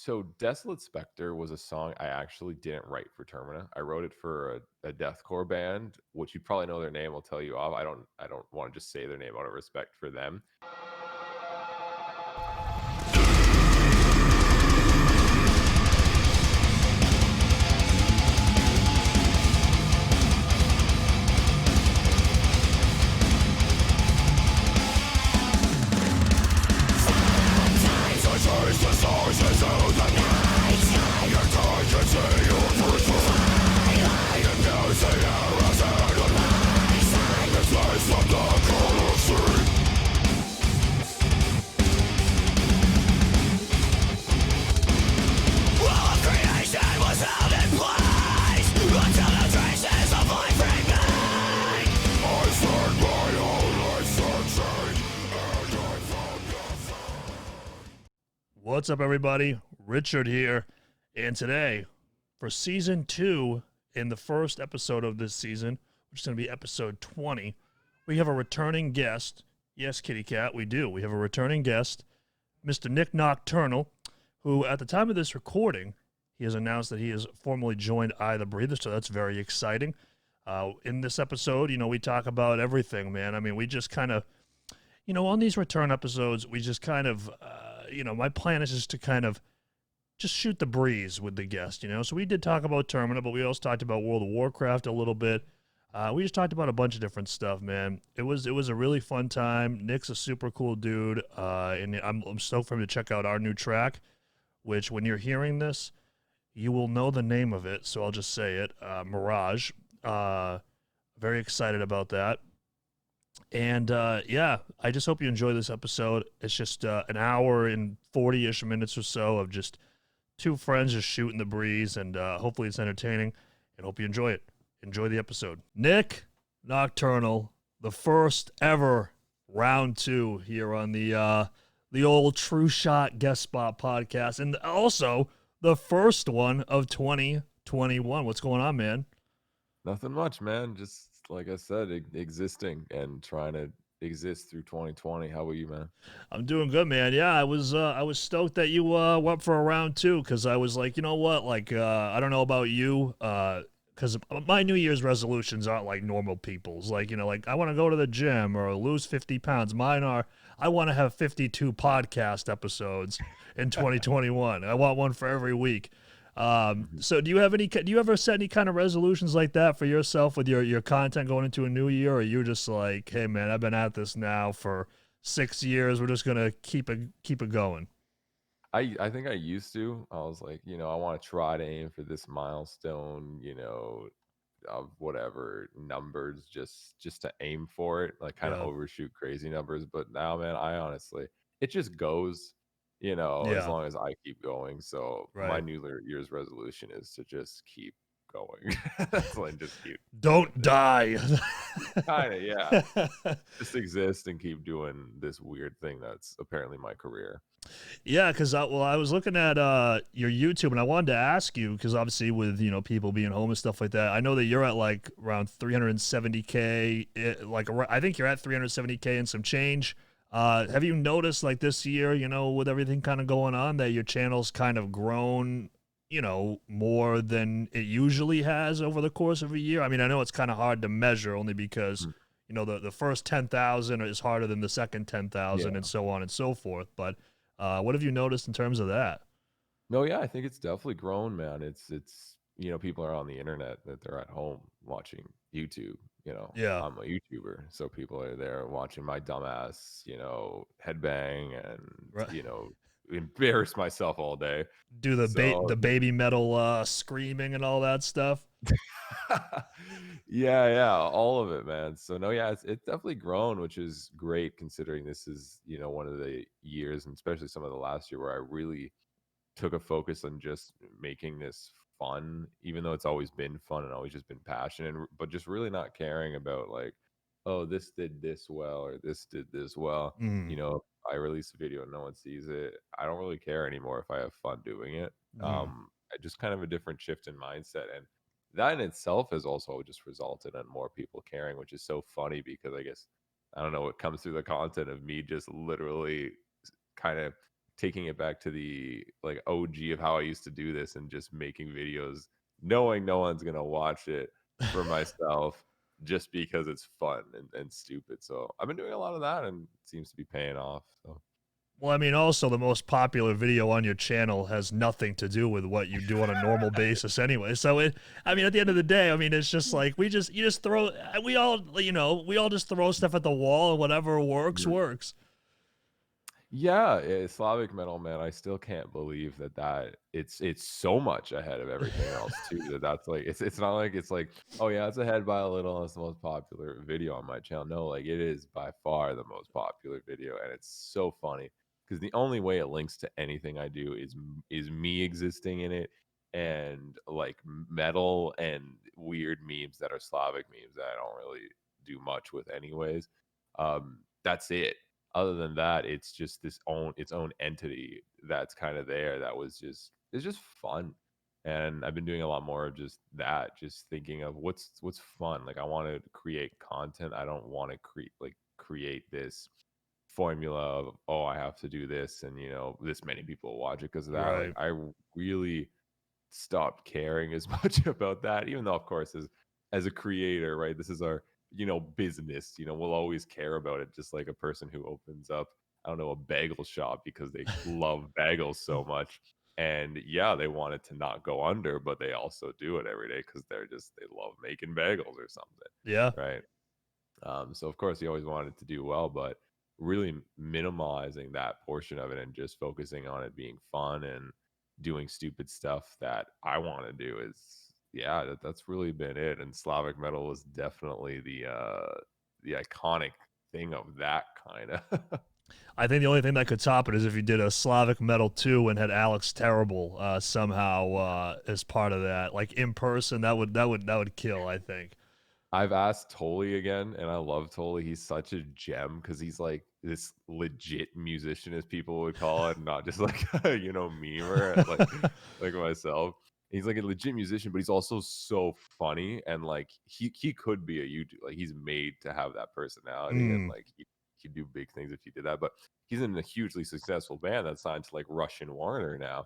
So Desolate Specter was a song I actually didn't write for Termina. I wrote it for a deathcore band, which you probably know their name. I'll tell you off. I don't want to just say their name out of respect for them. What's up, everybody? Richard here, and today, for season 2, in the first episode of this season, which is going to be episode 20, we have a returning guest. Yes, Kitty Cat, we do. We have a returning guest, Mr. Nik Nocturnal, who, at the time of this recording, he has announced that he has formally joined I the Breather, so that's very exciting. In this episode, we talk about everything, man. I mean, we just kind of, on these return episodes, we just kind of, my plan is just to kind of just shoot the breeze with the guest, So we did talk about Termina, but we also talked about World of Warcraft a little bit. We just talked about a bunch of different stuff, man. It was a really fun time. Nick's a super cool dude, and I'm stoked for him to check out our new track, which when you're hearing this, you will know the name of it, so I'll just say it, Mirage. Very excited about that. And yeah, I just hope you enjoy this episode. It's just an hour and 40-ish minutes or so of just two friends just shooting the breeze, and hopefully it's entertaining, and hope you enjoy it. Enjoy the episode. Nik Nocturnal, the first ever round 2 here on the old TrueShot guest spot podcast, and also the first one of 2021. What's going on, man? Nothing much, man. Just like I said, existing and trying to exist through 2020. How about you, man? I'm doing good, man. Yeah, I was stoked that you went for a round 2, because I was like, you know what, like I don't know about you, because my New Year's resolutions aren't like normal people's. Like, like I want to go to the gym or lose 50 pounds. Mine are, I want to have 52 podcast episodes in 2021. I want one for every week. So do you ever set any kind of resolutions like that for yourself with your content going into a new year, or you're just like, hey man, I've been at this now for 6 years. We're just going to keep it going. I think I used to. I was like, I want to try to aim for this milestone, of whatever numbers, just to aim for it, like kind of Yeah. overshoot crazy numbers. But now, man, I honestly, it just goes, as Yeah. long as I keep going. So my Right. New Year's resolution is to just keep going. That's like just keep doing Don't die. kind of, yeah. Just exist and keep doing this weird thing that's apparently my career. Yeah, because I was looking at your YouTube, and I wanted to ask you, because obviously with people being home and stuff like that, I know that you're at like around 370K. I think you're at 370K and some change. Have you noticed like this year, with everything kind of going on, that your channel's kind of grown, more than it usually has over the course of a year? I mean, I know it's kind of hard to measure, only because the first 10,000 is harder than the second 10,000, Yeah. and so on and so forth. But what have you noticed in terms of that? No, yeah, I think it's definitely grown, man. It's people are on the internet, that they're at home watching YouTube. Yeah. I'm a YouTuber, so people are there watching my dumbass, headbang and Right. embarrass myself all day. Do the So baby metal screaming and all that stuff? yeah, all of it, man. So no, yeah, it's definitely grown, which is great considering this is, one of the years, and especially some of the last year, where I really took a focus on just making this fun, even though it's always been fun and always just been passionate, but just really not caring about like, oh, this did this well or this did this well. Mm. If I release a video and no one sees it, I don't really care anymore if I have fun doing it. Mm. I just kind of a different shift in mindset, and that in itself has also just resulted in more people caring, which is so funny because I guess I don't know what comes through the content of me just literally kind of taking it back to the like OG of how I used to do this and just making videos knowing no one's gonna watch it for myself just because it's fun and stupid. So I've been doing a lot of that and it seems to be paying off. So Well, I mean, also the most popular video on your channel has nothing to do with what you do on a normal basis anyway. So I mean, at the end of the day, I mean, it's just like you just throw, we all, we all just throw stuff at the wall and whatever works, Mhm. works. Yeah, Slavic metal, man. I still can't believe that it's so much ahead of everything else too. That's like it's not like it's like, oh yeah, it's ahead by a little. And it's the most popular video on my channel. No, like it is by far the most popular video, and it's so funny because the only way it links to anything I do is me existing in it, and like metal and weird memes that are Slavic memes that I don't really do much with anyways. That's it. Other than that, it's just its own entity that's kind of there. That was just it's just fun, and I've been doing a lot more of just that. Just thinking of what's fun. Like I want to create content. I don't want to create this formula of, oh, I have to do this, and this many people will watch it because of that. Like Right. I really stopped caring as much about that, even though of course as a creator, right, this is our business. We'll always care about it, just like a person who opens up, I don't know, a bagel shop because they love bagels so much, and yeah, they want it to not go under, but they also do it every day because they love making bagels or something, Yeah. right? So of course he always wanted to do well, but really minimalizing that portion of it and just focusing on it being fun and doing stupid stuff that I want to do is, yeah, that's really been it. And Slavic metal was definitely the iconic thing of that kind of. I think the only thing that could top it is if you did a Slavic Metal 2 and had Alex Terrible somehow as part of that, like in person. That would kill. I think. I've asked Tolly again, and I love Tolly. He's such a gem because he's like this legit musician, as people would call it, not just like a memer like myself. He's like a legit musician, but he's also so funny, and like he could be a YouTube. Like he's made to have that personality, and Mm, like he'd do big things if he did that. But he's in a hugely successful band that's signed to like Russian Warner now.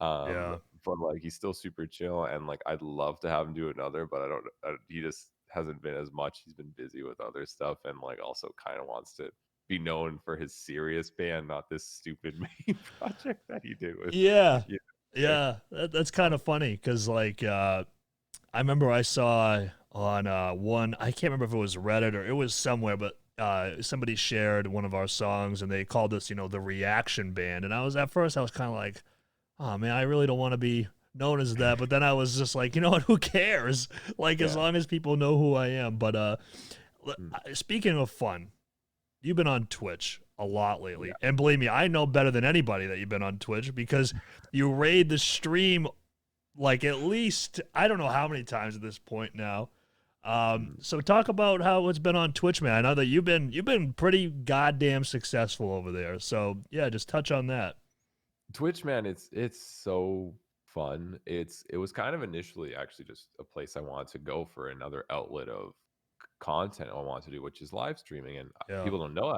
yeah. But like he's still super chill, and like I'd love to have him do another, but I don't. He just hasn't been as much. He's been busy with other stuff, and like also kind of wants to be known for his serious band, not this stupid meme project that he did with Yeah. you know, Yeah. That's kind of funny because like I remember I saw on one, I can't remember if it was Reddit or it was somewhere, but somebody shared one of our songs and they called us, the reaction band. And at first I was kind of like, oh man, I really don't want to be known as that. But then I was just like, you know what, who cares? Like as yeah. long as people know who I am. But Mm, speaking of fun, you've been on Twitch a lot lately. yeah. And believe me, I know better than anybody that you've been on Twitch because you raid the stream like at least I don't know how many times at this point now. Mm. So talk about how it's been on Twitch, man. I know that you've been pretty goddamn successful over there. So yeah, just touch on that. Twitch, man, it's so fun. It was kind of initially actually just a place I wanted to go for another outlet of content I want to do, which is live streaming. And Yeah, people don't know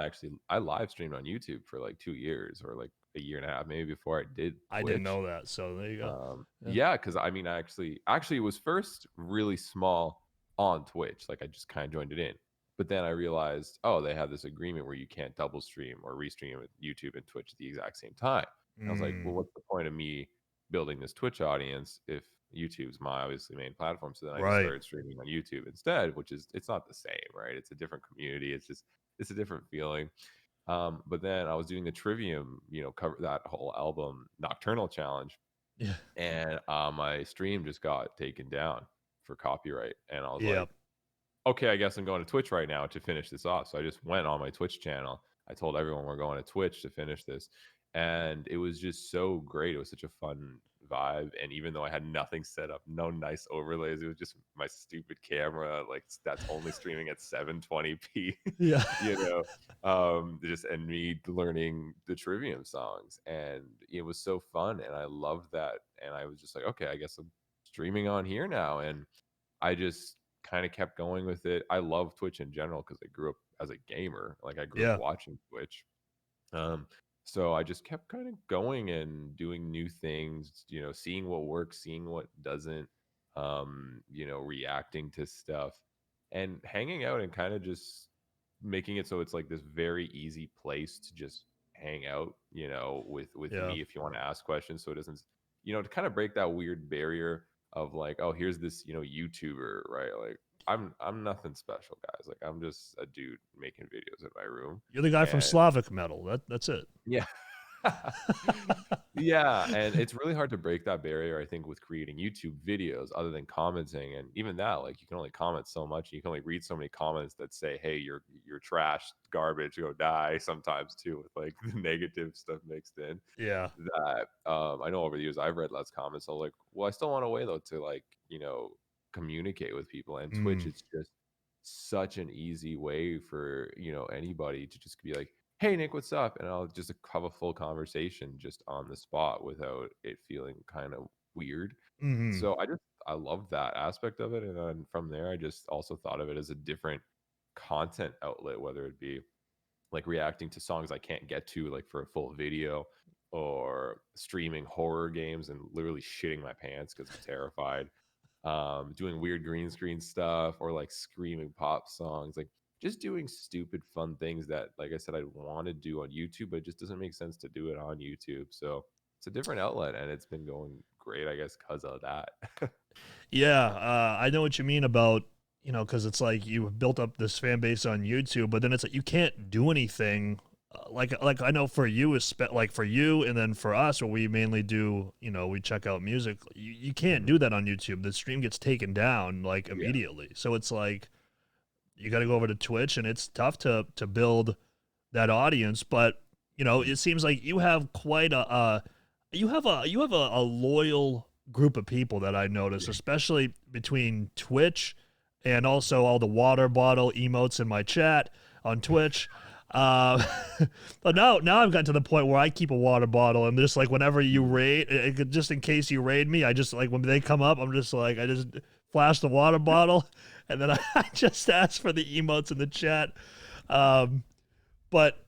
I live streamed on YouTube for like 2 years or like a year and a half, maybe before I did I didn't Twitch. know that. So there you go. Yeah, Yeah, because I mean, actually, it was first really small on Twitch. Like I just kind of joined it in, but then I realized, oh, they have this agreement where you can't double stream or restream with YouTube and Twitch at the exact same time. And I was like, well, mm, what's the point of me building this Twitch audience if YouTube's my obviously main platform? So then I just right. started streaming on YouTube instead, which is it's not the same, right? It's a different community. It's a different feeling. But then I was doing the Trivium, cover that whole album Nocturnal challenge, Yeah, and my stream just got taken down for copyright, and I was like, yep, okay, I guess I'm going to Twitch right now to finish this off. So I just went on my Twitch channel. I told everyone we're going to Twitch to finish this. And it was just so great. It was such a fun vibe. And even though I had nothing set up, no nice overlays, it was just my stupid camera, like that's only streaming at 720p, yeah, you know, just and me learning the Trivium songs. And it was so fun. And I loved that. And I was just like, okay, I guess I'm streaming on here now. And I just kind of kept going with it. I love Twitch in general because I grew up as a gamer. Like I grew up yeah. watching Twitch. Um, So I just kept kind of going and doing new things, seeing what works, seeing what doesn't, reacting to stuff and hanging out and kind of just making it so it's like this very easy place to just hang out, with Yeah. me if you want to ask questions. So it doesn't, to kind of break that weird barrier of like, oh, here's this, YouTuber, right? Like I'm nothing special, guys. Like I'm just a dude making videos in my room. You're the guy from And Slavic metal. That's it. yeah. Yeah, and it's really hard to break that barrier, I think, with creating YouTube videos other than commenting, and even that, like, you can only comment so much, you can only read so many comments that say, "Hey, you're trash, garbage, go die," sometimes too, with, like, the negative stuff mixed in, Yeah. that, I know over the years I've read less comments, so, like, well, I still want a way, though, to, like, communicate with people, and Twitch, Mm. it's just such an easy way for, anybody to just be like, "Hey, Nick, what's up?" And I'll just have a full conversation just on the spot without it feeling kind of weird. Hmm. So I love that aspect of it, and then from there, I just also thought of it as a different content outlet, whether it be like reacting to songs I can't get to, like for a full video, or streaming horror games and literally shitting my pants because I'm terrified. Doing weird green screen stuff or like screaming pop songs, like just doing stupid fun things that, like I said, I want to do on YouTube, but it just doesn't make sense to do it on YouTube. So it's a different outlet, and it's been going great, I guess, because of that. Yeah, I know what you mean about, because it's like you built up this fan base on YouTube, but then it's like you can't do anything. Like I know for you, like for you, and then for us, where we mainly do, we check out music. You can't Mhm. do that on YouTube. The stream gets taken down like Yeah. immediately. So it's like you got to go over to Twitch, and it's tough to build that audience. But Mhm. it seems like you have quite a loyal group of people that I notice, Yeah. especially between Twitch and also all the water bottle emotes in my chat on Twitch. Uh, but now I've gotten to the point where I keep a water bottle, and just like whenever you Mhm. raid, just in case you raid me, I just like when they come up, I'm just like I just flash the water bottle, and then I just ask for the emotes in the chat. Um, but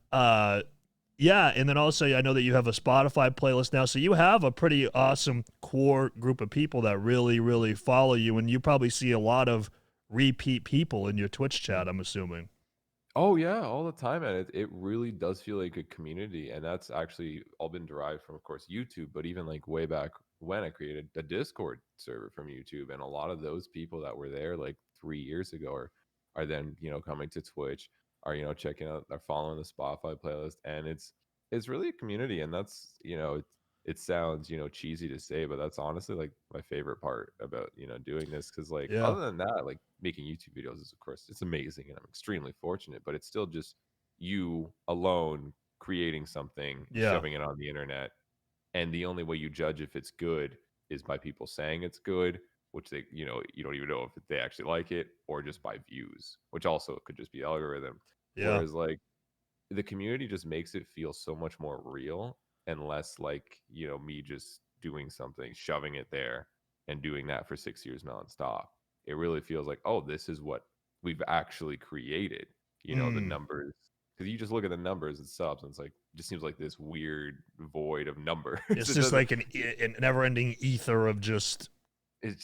yeah, and then also I know that you have a Spotify playlist now, so you have a pretty awesome core group of people that really, really follow you, and you probably see a lot of repeat people in your Twitch chat, I'm assuming. Oh yeah, all the time, and it really does feel like a community, and that's actually all been derived from, of course, YouTube, but even like way back when I created a Discord server from YouTube, and a lot of those people that were there like 3 years ago are then coming to Twitch, are checking out, are following the Spotify playlist, and it's really a community, and that's it sounds cheesy to say, but that's honestly like my favorite part about doing this, because like Yeah, other than that, like making YouTube videos is, of course, it's amazing, and I'm extremely fortunate, but it's still just you alone creating something, yeah, shoving it on the internet, and the only way you judge if it's good is by people saying it's good, which they you don't even know if they actually like it, or just by views, which also could just be algorithm. yeah. Whereas like the community just makes it feel so much more real, and less like me just doing something, shoving it there, and doing that for 6 years nonstop. It really feels like, oh, this is what we've actually created. The Mm. numbers, because you just look at the numbers and subs, and it's like it just seems like this weird void of numbers. It's It just doesn't. like an never-ending ether of It's just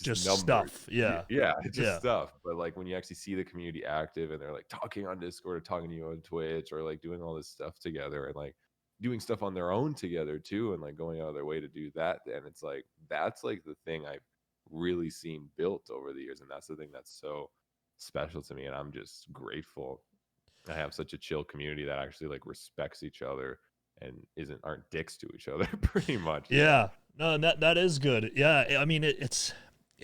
just numbers. stuff. Yeah, Yeah, it's just yeah, stuff. But like when you actually see the community active, and they're like talking on Discord or talking to you on Twitch, or like doing all this stuff together, and like doing stuff on their own together too, and like going out of their way to do that, then it's like that's like the thing I've really seen built over the years. And that's the thing that's so special to me. And I'm just grateful I have such a chill community that actually like respects each other and aren't dicks to each other pretty much. yeah. No, and that is good. Yeah, I mean it's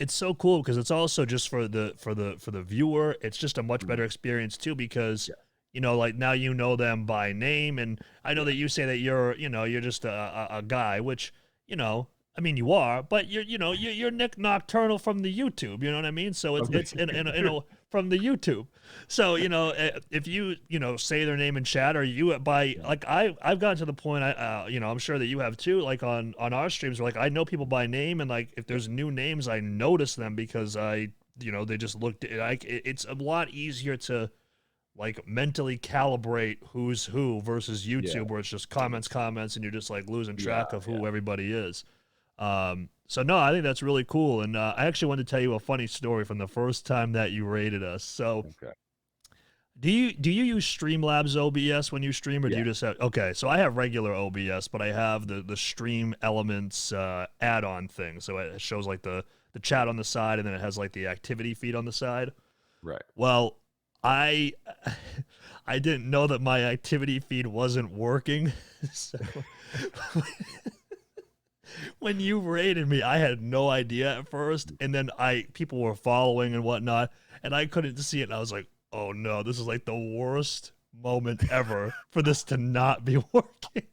so cool because it's also just for the viewer. It's just a much better Mhm. experience too because Yeah. like now you know them by name, and I know Yeah. that you say that you're just a guy, which I mean you are, but you're Nick Nocturnal from the YouTube. You know what I mean? So Okay. it's from the YouTube. So if you say their name in chat, or you by Mhm. like I've gotten to the point, I'm sure that you have too, like on our streams where like I know people by name, and like if Yeah. there's new names I notice them because I they just looked like it's a lot easier to like mentally calibrate who's who versus Yeah. YouTube where it's just comments, comments, and you're just like losing Yeah. track of Yeah. who everybody is. So no, I think that's really cool. And I actually wanted to tell you a funny story from the first time that you rated us. So Okay. do you use Streamlabs OBS when you stream, or do Yeah. you just have? Okay, so I have regular OBS, but I have the Stream Elements add-on thing. So it shows like the chat on the side, and then it has like the activity feed on the side. Right. Well, I I didn't know that my activity feed wasn't working. So when you rated me, I had no idea at first, and then I people were following and whatnot, and I couldn't see it, and I was like, "Oh no, this is like the worst moment ever for this to not be working."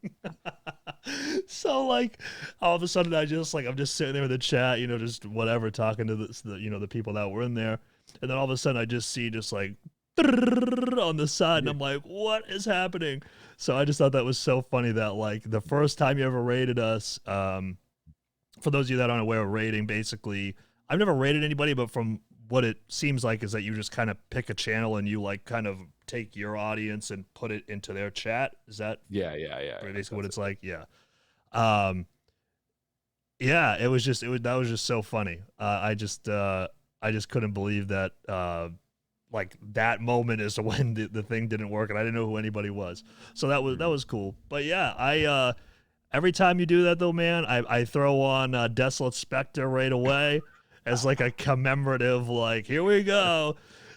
So like, all of a sudden, I'm just sitting there in the chat, just whatever, talking to the people that were in there, and then all of a sudden, I just see just like on the side, and Yeah. I'm like, "What is happening?" So I just thought that was so funny that like the first time you ever rated us, for those of you that aren't aware of rating, basically, I've never rated anybody, but from what it seems like is that you just kind of pick a channel and you like kind of take your audience and put it into their chat. Is that Yeah. Yeah. Yeah. Yeah. basically what That's it's it. like? Yeah. Um, yeah, that was just so funny. I just couldn't believe that like that moment is when the thing didn't work and I didn't know who anybody was. So that Mhm. was cool. But yeah, I every time you do that though, man, I throw on Desolate Specter right away as like a commemorative, like, here we go,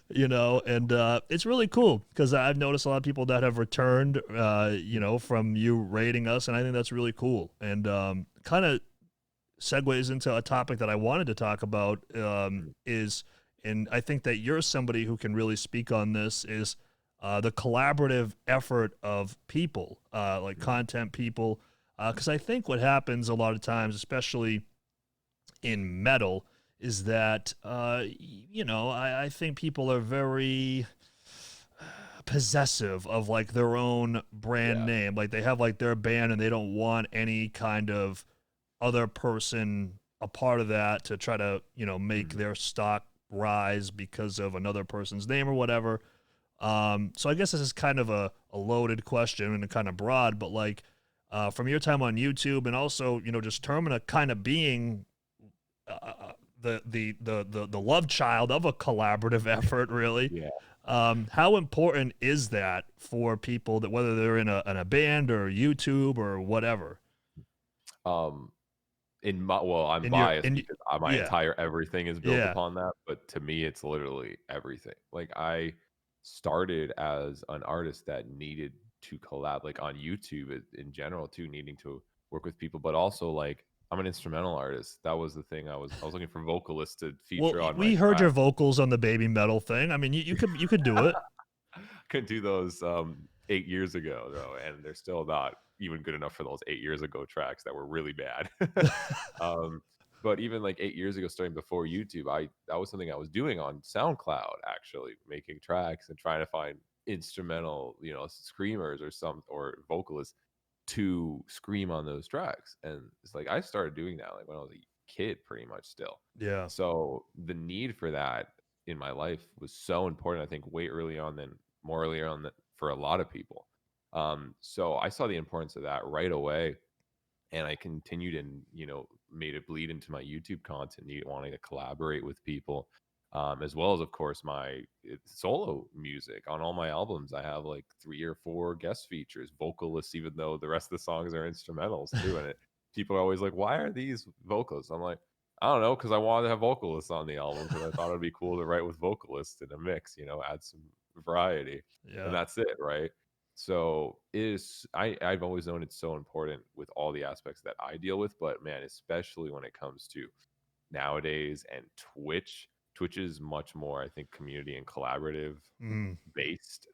and it's really cool because I've noticed a lot of people that have returned, from you rating us, and I think that's really cool. And kind of segues into a topic that I wanted to talk about Mhm. is, and I think that you're somebody who can really speak on this, is the collaborative effort of people, like Mhm. content people. Because I think what happens a lot of times, especially in metal, is that, I think people are very possessive of like their own brand Yeah. name. Like they have like their band and they don't want any kind of other person a part of that to try to make Mhm. their stock rise because of another person's name or whatever. So I guess this is kind of a loaded question and kind of broad, but like from your time on YouTube and also just Termina kind of being the love child of a collaborative effort, really. Yeah. How important is that for people that whether they're in a band or YouTube or whatever? Um, I'm In your biased in because my Yeah, entire everything is built yeah. upon that, but to me, it's literally everything. Like I started as an artist that needed to collab, like on YouTube in general, too, needing to work with people, but also like I'm an instrumental artist. That was the thing. I was looking for vocalists to Well, feature on my we heard track. your vocals on the baby metal thing. I mean, you could do it. Couldn't do those 8 years ago though, and they're still not even good enough for those 8 years ago tracks that were really bad. um, but even like 8 years ago, starting before YouTube, I that was something I was doing on SoundCloud, actually making tracks and trying to find instrumental, screamers or vocalists to scream on those tracks. And it's like I started doing that like when I was a kid, pretty much still. Yeah. So the need for that in my life was so important. I think way early on than more earlier on than for a lot of people. So I saw the importance of that right away, and I continued and made it bleed into my YouTube content, wanting to collaborate with people, as well as of course my solo music on all my albums. I have like 3 or 4 guest features, vocalists, even though the rest of the songs are instrumentals too. And people are always like, "Why are these vocalists?" I'm like, I don't know, because I wanted to have vocalists on the album because I thought it'd be cool to write with vocalists in a mix, add some variety, and Yeah. that's it, right? So I've always known it's so important with all the aspects that I deal with, but man, especially when it comes to nowadays and Twitch. Twitch is much more, I think, community and collaborative Mm. based.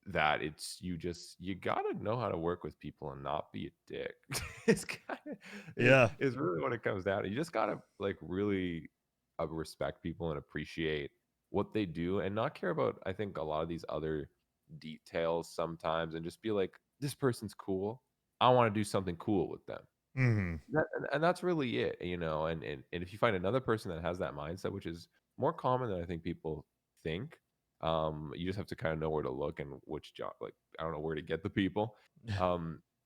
That you gotta know how to work with people and not be a dick. it's kind of Yeah. it's really what it comes down to. You just gotta like really respect people and appreciate what they do and not care about, I think, a lot of these other details sometimes, and just be like, this person's cool. I want to do something cool with them. Mhm. And that's really it, and if you find another person that has that mindset, which is more common than I think people think, You just have to kind of know where to look and which job, like, I don't know where to get the people.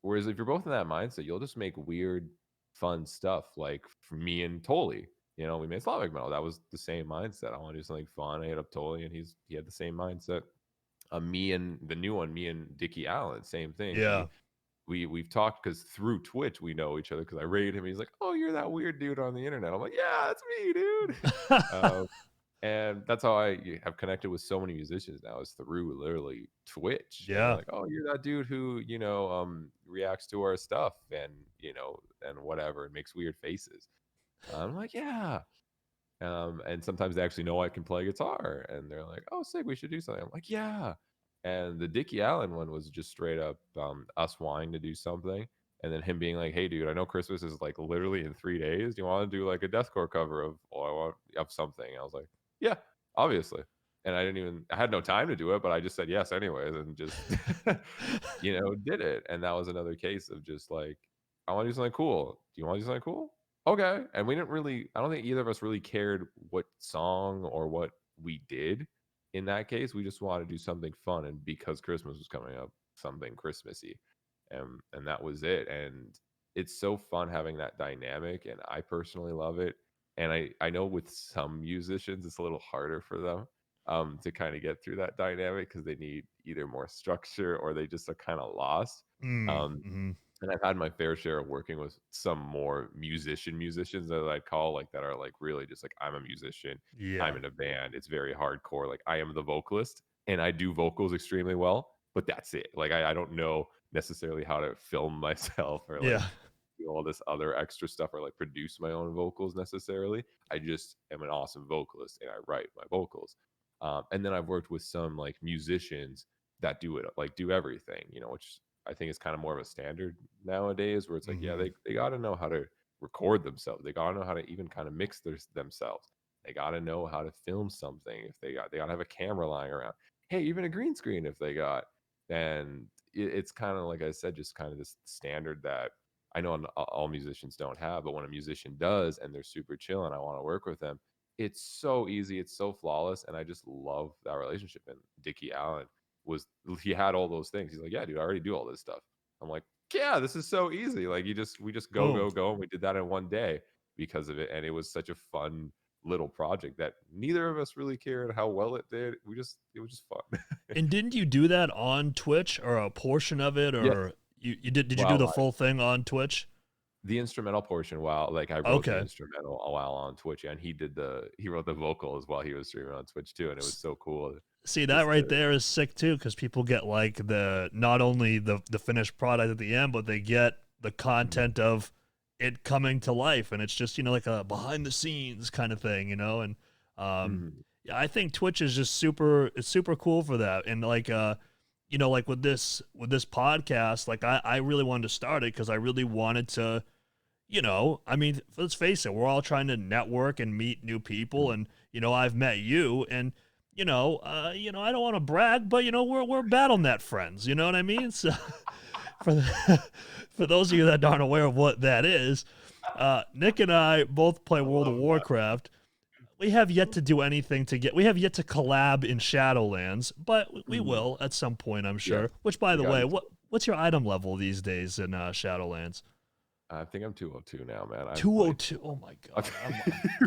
Whereas if you're both in that mindset, you'll just make weird, fun stuff. Like for me and Toli, we made Slavic metal. That was the same mindset. I want to do something fun. I hit up Toli, and he had the same mindset. Me and the new one, me and Dickie Allen, same thing. Yeah. We've talked because through Twitch we know each other because I rated him. He's like, "Oh, you're that weird dude on the internet." I'm like, "Yeah, that's me, dude." um, and that's how I have connected with so many musicians now, is through literally Twitch. And they're Yeah. like, "Oh, you're that dude who reacts to our stuff and and whatever, and makes weird faces." I'm like, "Yeah." And sometimes they actually know I can play guitar, and they're like, "Oh, sick, we should do something." I'm like, "Yeah." And the Dickie Allen one was just straight up us wanting to do something, and then him being like, "Hey, dude, I know Christmas is like literally in 3 days. Do you want to do like a deathcore cover of I want of something?" I was like, "Yeah, obviously." And I had no time to do it, but I just said yes anyways, and just did it. And that was another case of just like, I want to do something cool. Do you want to do something cool? Okay. And we didn't really, I don't think either of us really cared what song or what we did in that case. We just wanted to do something fun. And because Christmas was coming up, something Christmassy. And that was it. And it's so fun having that dynamic. And I personally love it. And I know with some musicians, it's a little harder for them to kind of get through that dynamic because they need either more structure or they just are kind of lost. Um, Mm-hmm. and I've had my fair share of working with some more musicians that I'd call like that are like really just like, I'm a musician, Yeah. I'm in a band. It's very hardcore. Like I am the vocalist and I do vocals extremely well, but that's it. Like I don't know necessarily how to film myself or like Yeah. do all this other extra stuff or like produce my own vocals necessarily. I just am an awesome vocalist and I write my vocals. And then I've worked with some like musicians that do it, like do everything, which I think is kind of more of a standard nowadays, where it's like, yeah, Mm-hmm. they got to know how to record themselves. They got to know how to even kind of mix themselves. They got to know how to film something. If they got to have a camera lying around. Hey, even a green screen if they got. And it's kind of like I said, just kind of this standard that I know all musicians don't have, but when a musician does and they're super chill and I want to work with them, it's so easy, it's so flawless, and I just love that relationship. And Dickie Allen he had all those things. He's like, "Yeah, dude, I already do all this stuff." I'm like, "Yeah, this is so easy. Like we just go Boom. go go, and we did that in one day because of it, and it was such a fun little project that neither of us really cared how well it did. It was just fun." And didn't you do that on Twitch or a portion of it, Yeah. or you did you do Wow. the full thing on Twitch? The instrumental portion, while like I wrote the Okay. instrumental a while on Twitch, and he wrote the vocals while he was streaming on Twitch too, and it was so cool See, that just to. right there is sick too, because people get like the not only the finished product at the end, but they get the Mhm, content of it coming to life, and it's just like a behind the scenes kind of thing, and mhm, yeah, I think Twitch is just it's super cool for that, and like like with this podcast, like I really wanted to start it because I really wanted to I mean, let's face it, we're all trying to network and meet new people, mhm. and I've met you, and I don't want to brag, but we're BattleNet friends. You know what I mean? So for for those of you that aren't aware of what that is, Nick and I both play I World of love that. Warcraft. We have yet to do anything we have yet to collab in Shadowlands, but we Mhm. will at some point, I'm Yeah, sure. Which, by we the got way, each other. what's your item level these days in Shadowlands? I think I'm 202 now, man. I've played too 202. Oh my god.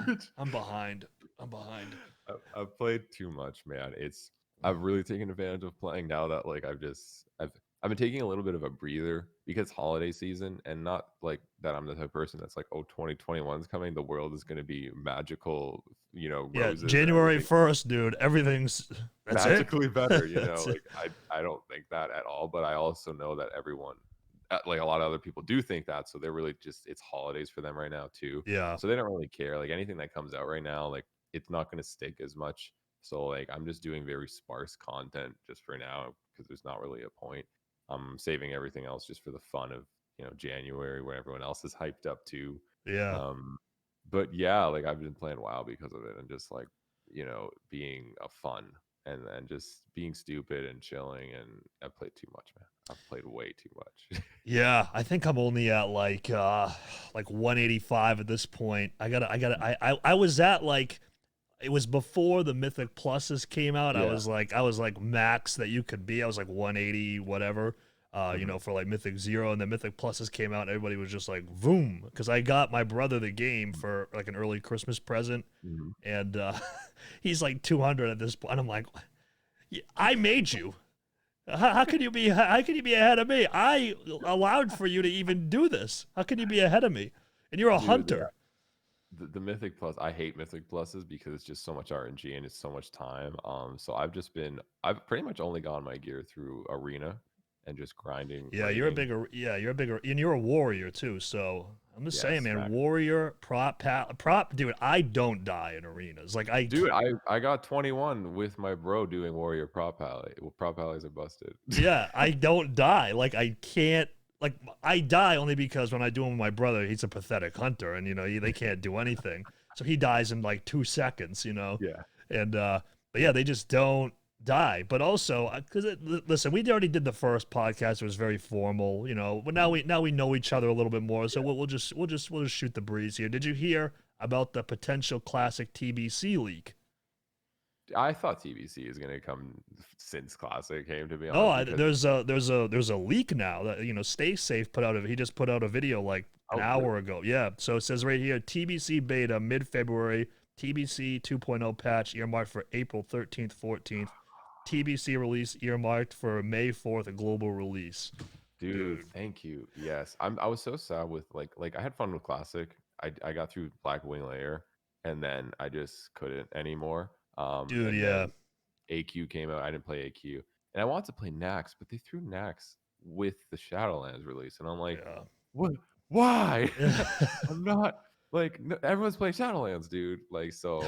much. I'm behind. I'm behind. I've played too much, man. I've really taken advantage of playing now that like I've been taking a little bit of a breather because holiday season, and not like that I'm the type of person that's like, oh, 2021 is coming, the world is gonna be magical, Yeah, roses and January everything 1st, dude. Everything's that's it. magically better, That's it. like I don't think that at all, but I also know that everyone like a lot of other people do think that, so they're really just, it's holidays for them right now too, Yeah. so they don't really care. Like anything that comes out right now, like it's not going to stick as much, so like I'm just doing very sparse content just for now because there's not really a point. I'm saving everything else just for the fun of January when everyone else is hyped up too. Yeah. um but yeah, like I've been playing WoW because of it, and just like being a fun, and then just being stupid and chilling. And I've played too much, man. I've played way too much. Yeah, I think I'm only at like 185 at this point. I was at like it was before the Mythic Pluses came out. Yeah. I was like max that you could be. I was like 180 whatever. You Hmm. know, for like Mythic Zero, and then Mythic Pluses came out, and everybody was just like, "Boom!" Because I got my brother the game for like an early Christmas present, Hmm. and he's like 200 at this point. And I'm like, I made you. How can you be? How can you be ahead of me? I allowed for you to even do this. How can you be ahead of me? And you're a Dude, hunter. the Mythic Plus, I hate Mythic Pluses because it's just so much RNG and it's so much time. So I've pretty much only gone my gear through arena and just grinding, Yeah, raiding. you're a bigger, and you're a warrior too. So I'm just saying, Yes, man, Mac. warrior prop, dude. I don't die in arenas. Like Dude, I got 21 with my bro doing warrior prop pally. Well, prop pallies are busted. yeah, I don't die. Like I can't. Like I die only because when I do them with my brother, he's a pathetic hunter, and you know they can't do anything. So he dies in like 2 seconds. You know, Yeah. and but yeah, they just don't die. But also, because listen, we already did the first podcast. It was very formal. You know, but Mhm. now we know each other a little bit more. So Yeah. we'll just shoot the breeze here. Did you hear about the potential classic TBC leak? I thought TBC is gonna come since Classic came, to be No, honest, because there's a leak now that you know. Stay Safe put out a he just put out a video like an oh hour really? ago. Yeah, so it says right here TBC beta mid February, TBC 2.0 patch earmarked for April 13th 14th, TBC release earmarked for May 4th a global release. Dude, Dude, thank you. Yes. I was so sad with like I had fun with Classic. I got through Black Wing Layer and then I just couldn't anymore. dude, And yeah, then AQ came out. I didn't play AQ. And I wanted to play Nax, but they threw Nax with the Shadowlands release. And I'm like, yeah, what? Why? I'm not like everyone's playing Shadowlands, dude. Like so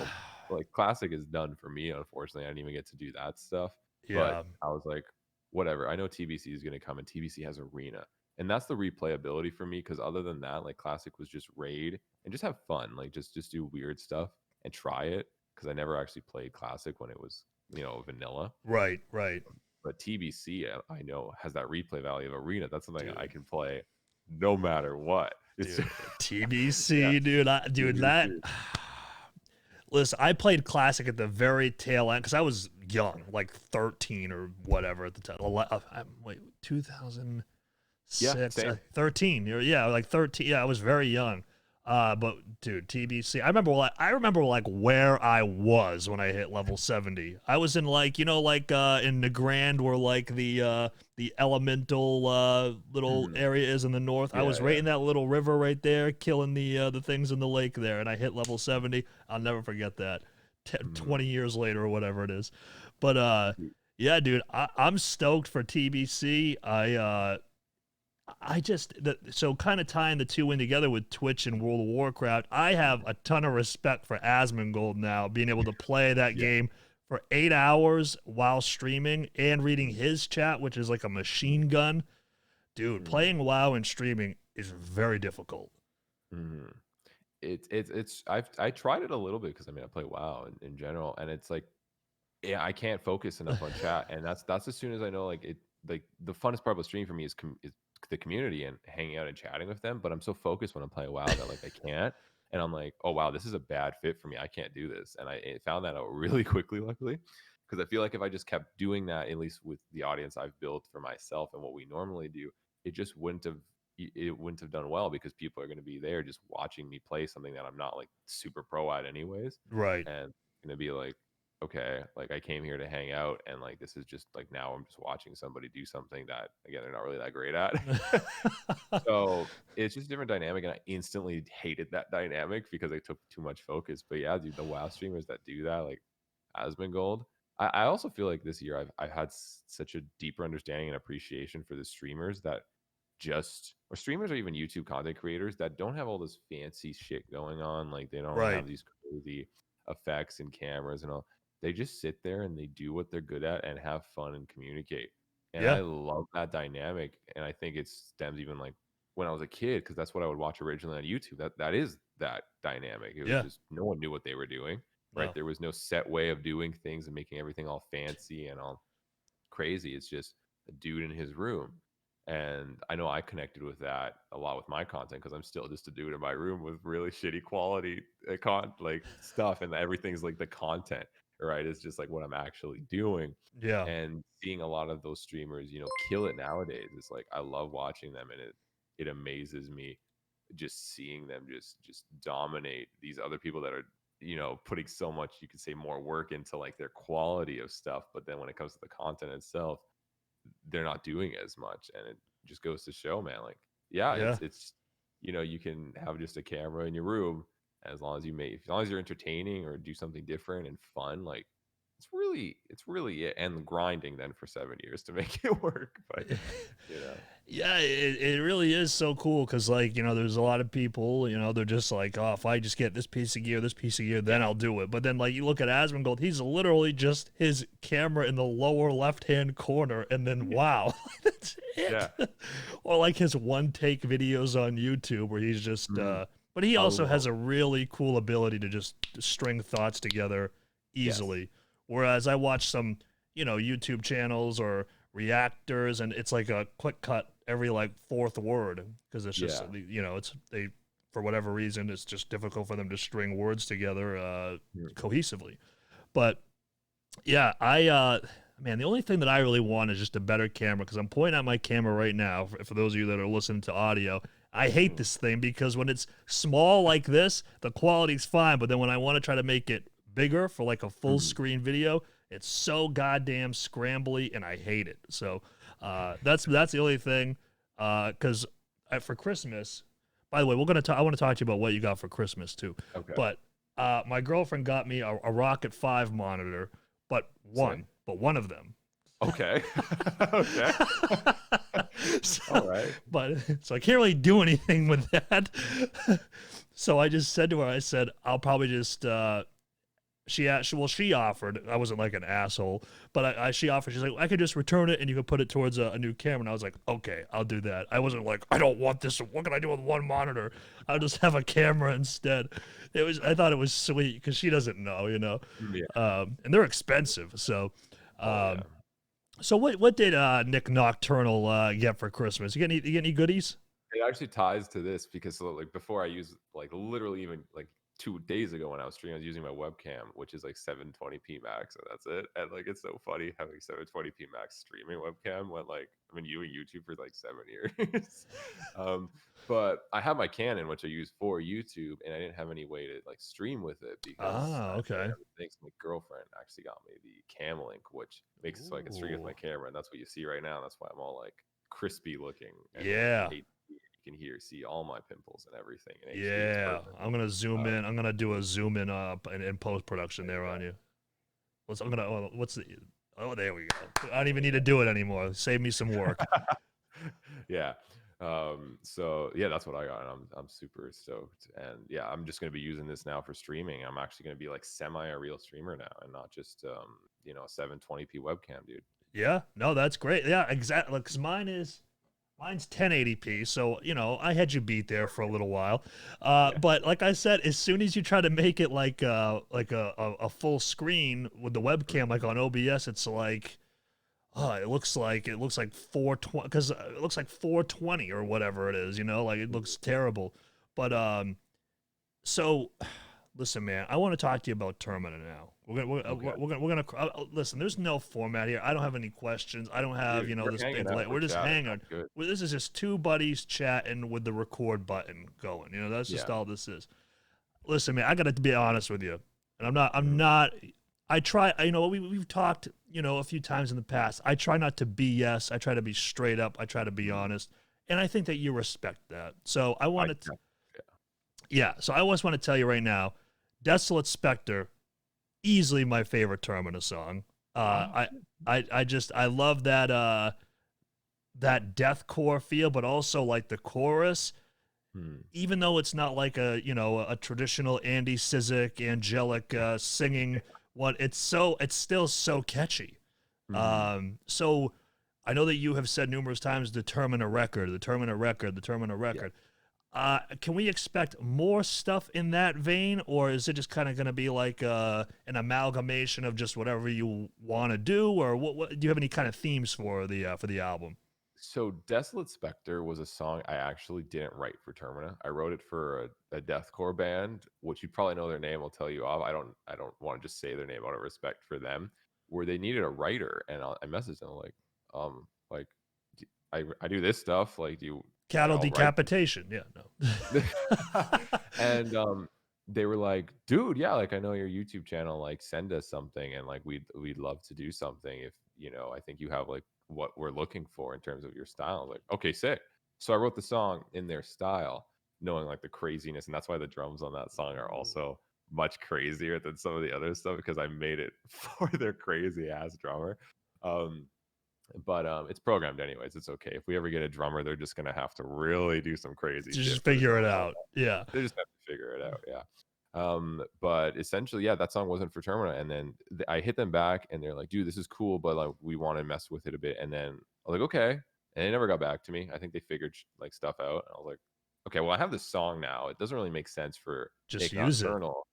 like Classic is done for me, unfortunately. I didn't even get to do that stuff. But yeah, I was like, whatever. I know TBC is gonna come and TBC has arena. And that's the replayability for me because other than that, like Classic was just raid and just have fun. Like just do weird stuff and try it. Because I never actually played Classic when it was, vanilla. right, right, But TBC, I know, has that replay value of arena. That's something I dude. can play no matter what. It's Dude, just, yeah, TBC, dude, that TBC. listen, I played Classic at the very tail end because I was young, like 13 or whatever at the time. Wait, Yeah, 2006, same. 13. Yeah, like 13. Yeah, I was very young. But dude, TBC. I remember like where I was when I hit level 70. I was in like like in the Grand where like the elemental little Mhm. area is in the north. I Yeah, was right yeah. in that little river right there, killing the things in the lake there, and I hit level 70. I'll never forget that. 20 Mhm. years later or whatever it is. But yeah, dude, I'm stoked for TBC. I just so kind of tying the two in together with Twitch and World of Warcraft. I have a ton of respect for Asmongold now, being able to play that Yeah. game for 8 hours while streaming and reading Mhm. his chat, which is like a machine gun. Dude, Mhm. playing WoW and streaming is very difficult. Mhm. I tried it a little bit because I mean I play WoW in general, and it's like yeah, I can't focus enough on chat, and that's as soon as I know like the funnest part about streaming for me is the community and hanging out and chatting with them. But I'm so focused when I'm playing WoW that like I can't, and I'm like, oh wow, this is a bad fit for me. I can't do this, and I found that out really quickly, luckily, because I feel like if I just kept doing that, at least with the audience I've built for myself and what we normally do, it just wouldn't have done well because people are going to be there just watching me play something that I'm not like super pro at anyways, Right. and going to be like okay, like I came here to hang out and like this is just like now I'm just watching somebody do something that again they're not really that great at. So it's just a different dynamic and I instantly hated that dynamic because I took too much focus. But yeah, dude, the WoW streamers that do that, like Asmongold. I also feel like this year I've had such a deeper understanding and appreciation for the streamers that just or streamers or even YouTube content creators that don't have all this fancy shit going on. Like they don't Right. have these crazy effects and cameras and all. They just sit there and they do what they're good at and have fun and communicate. And I Yeah. love that dynamic. And I think it stems even like when I was a kid, because that's what I would watch originally on YouTube. That is that dynamic. It was Yeah. just no one knew what they were doing, right? No. There was no set way of doing things and making everything all fancy and all crazy. It's just a dude in his room. And I know I connected with that a lot with my content because I'm still just a dude in my room with really shitty quality like stuff, and everything's like the content, right? It's just like what I'm actually doing. Yeah. And seeing a lot of those streamers, kill it nowadays. It's like I love watching them, and it amazes me just seeing them just dominate these other people that are putting so much, you could say, more work into like their quality of stuff, but then when it comes to the content itself, they're not doing as much. And it just goes to show, man, like, yeah, Yeah. it's you can have just a camera in your room, as long as as long as you're entertaining or do something different and fun, like it's really it. And grinding then for 7 years to make it work. But you know Yeah, it really is so cool because, like, there's a lot of people, they're just like, oh, if I just get this piece of gear, yeah, then I'll do it. But then, like, you look at Asmongold, he's literally just his camera in the lower left-hand corner, and then, wow, that's it. yeah. Or, like, his one-take videos on YouTube where he's just, Mhm. but he also has Oh, a really cool ability to just string thoughts together yes. easily. Whereas I watch some, YouTube channels or reactors, and it's like a quick cut every like fourth word because it's just Yeah. it's they for whatever reason it's just difficult for them to string words together Mm. cohesively. But yeah, I man, the only thing that I really want is just a better camera because I'm pointing at my camera right now. For those of you that are listening to audio, I hate Mhm. this thing because when it's small like this, the quality's fine, but then when I want to try to make it bigger for like a full Mhm. screen video, it's so goddamn scrambly and I hate it. So that's the only thing. Because for Christmas, by the way, I want to talk to you about what you got for Christmas too. Okay. But my girlfriend got me a Rocket 5 monitor, Sick. but one of them. Okay. Okay. All so, right. so I can't really do anything with that. So I just said to her, I said, I'll probably just she offered. I wasn't like an asshole, but she offered. She's like, I could just return it and you could put it towards a new camera. And I was like, okay, I'll do that. I wasn't like, I don't want this. What can I do with one monitor? I'll just have a camera instead. I thought it was sweet because she doesn't know. Yeah. And they're expensive. Oh yeah. Um, so what did Nik Nocturnal get for Christmas? You get any goodies? It actually ties to this because so, like before I use like literally even like 2 days ago when I was streaming, I was using my webcam, which is like 720p max, and that's it. And like it's so funny having 720p max streaming webcam when like I've been doing YouTube for like 7 years. um, but I have my Canon, which I use for YouTube, and I didn't have any way to like stream with it because Ah, I okay. thanks my girlfriend actually got me the Cam Link, which makes it so I can stream with my Ooh, camera, and that's what you see right now. That's why I'm all like crispy looking and like in yeah. HD. You can see all my pimples and everything in HD. It's Yeah, perfect. I'm gonna zoom Um, in. I'm gonna do a zoom in up in post production there you there on go. you. I'm gonna. What's the? Oh, there we go. I don't even need to do it anymore. Save me some work. Yeah. So yeah, that's what I got. And I'm super stoked. And yeah, I'm just gonna be using this now for streaming. I'm actually gonna be like semi a real streamer now and not just 720p webcam, dude. Yeah, no, that's great. Yeah, exactly. Because mine's 1080p, so I had you beat there for a little while. Yeah. But like I said, as soon as you try to make it like a full screen with the webcam, Mhm. like on OBS, it's like oh, it looks like 420 because it looks like 420 or whatever it is. Like it looks terrible. But so listen, man, I want to talk to you about Termina now. Okay. Listen. There's no format here. I don't have any questions. I don't have Dude, we're this hanging big out. light. We're We're just chatting. hanging. I'm good. This is just two buddies chatting with the record button going. That's just Yeah. all this is. Listen, man, I got to be honest with you, and I'm not. I'm Mhm. not. I try. We've talked. A few times in the past. I try not to BS. I try to be straight up. I try to be Mhm. honest, and I think that you respect that. So I I wanted. yeah. Yeah. So I always want to tell you right now, Desolate Specter, easily my favorite Termina song. Uh, Oh I, shit. I love that deathcore feel, but also like the chorus, Hmm. even though it's not like a traditional Andy Cizek angelic singing one. It's still so catchy. Mhm. So I know that you have said numerous times, determine a record, determine a record, determine a Yeah. record. Can we expect more stuff in that vein, or is it just kind of going to be like an amalgamation of just whatever you want to do, or what? Do you have any kind of themes for the album? So Desolate Specter was a song I actually didn't write for Termina. I wrote it for a deathcore band, which you probably know their name. I'll tell you off. I don't want to just say their name out of respect for them. Where they needed a writer, and I messaged them like I do this stuff. Like, do you like Cattle I'll write decapitation. Yeah, no. and they were like, dude, yeah, like I know your YouTube channel, like send us something, and like we'd love to do something if I think you have like what we're looking for in terms of your style. I was like, okay, sick. So I wrote the song in their style, knowing like the craziness, and that's why the drums on that song are also much crazier than some of the other stuff because I made it for their crazy ass drummer. Um, but it's programmed anyways. It's okay. If we ever get a drummer, they're just gonna have to really do some crazy shit Just for the figure it drummer. out. Yeah. They just have to figure it out. Yeah. But essentially, yeah, that song wasn't for Termina. And then I hit them back and they're like, dude, this is cool, but like we want to mess with it a bit. And then I was like, okay. And they never got back to me. I think they figured like stuff out. And I was like, okay, well, I have this song now. It doesn't really make sense for Just Nik use it. Nocturnal.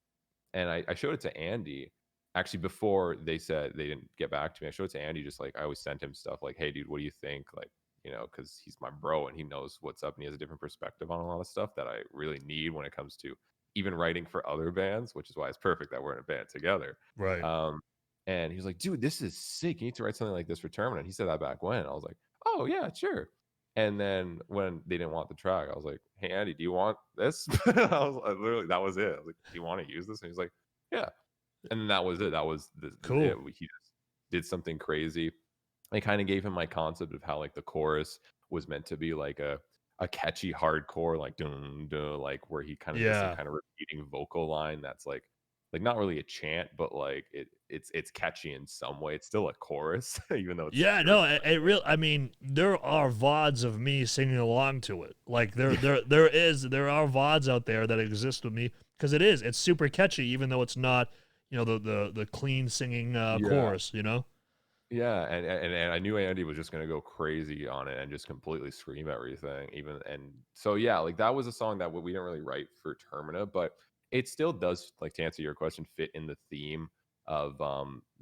And I showed it to Andy actually before they said they didn't get back to me. I showed it to Andy, just like I always sent him stuff like, hey, dude, what do you think? Like, because he's my bro and he knows what's up and he has a different perspective on a lot of stuff that I really need when it comes to even writing for other bands, which is why it's perfect that we're in a band together. Right. Um, and he was like, dude, this is sick. You need to write something like this for Terminate. He said that back when. I was like, oh, yeah, sure. And then when they didn't want the track, I was like, hey, Andy, do you want this? Literally, that was it. I was like, do you want to use this? And he's like, yeah. And then that was it. That was Cool. it. He just did something crazy. I kind of gave him my concept of how like the chorus was meant to be like a catchy hardcore like dun dun like where he kind of does some Yeah. kind of repeating vocal line that's like not really a chant but like it's catchy in some way. It's still a chorus even though it's Yeah, pure. no, it real. I mean, there are VODs of me singing along to it. Like there, Yeah, there are VODs out there that exist with me because it's super catchy, even though it's not, the clean singing yeah. chorus. You know. Yeah, and I knew Andy was just gonna go crazy on it and just completely scream everything. Even and so yeah, like that was a song that we didn't really write for Termina, but it still does, like to answer your question, fit in the theme of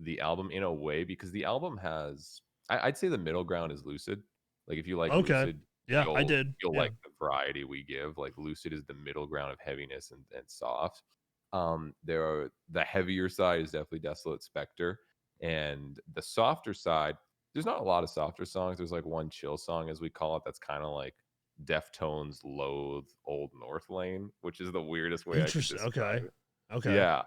the album in a way because the album has I'd say the middle ground is Lucid. Like if you like Okay. Lucid, Yeah, I you'll did. you'll Yeah. like the variety we give. Like Lucid is the middle ground of heaviness and soft. There are the heavier side is definitely Desolate Specter and the softer side, there's not a lot of softer songs. There's like one chill song, as we call it, that's kind of like Deftones' Loathe Old North Lane, which is the weirdest way I could Interesting. describe Okay. it. Okay. Yeah.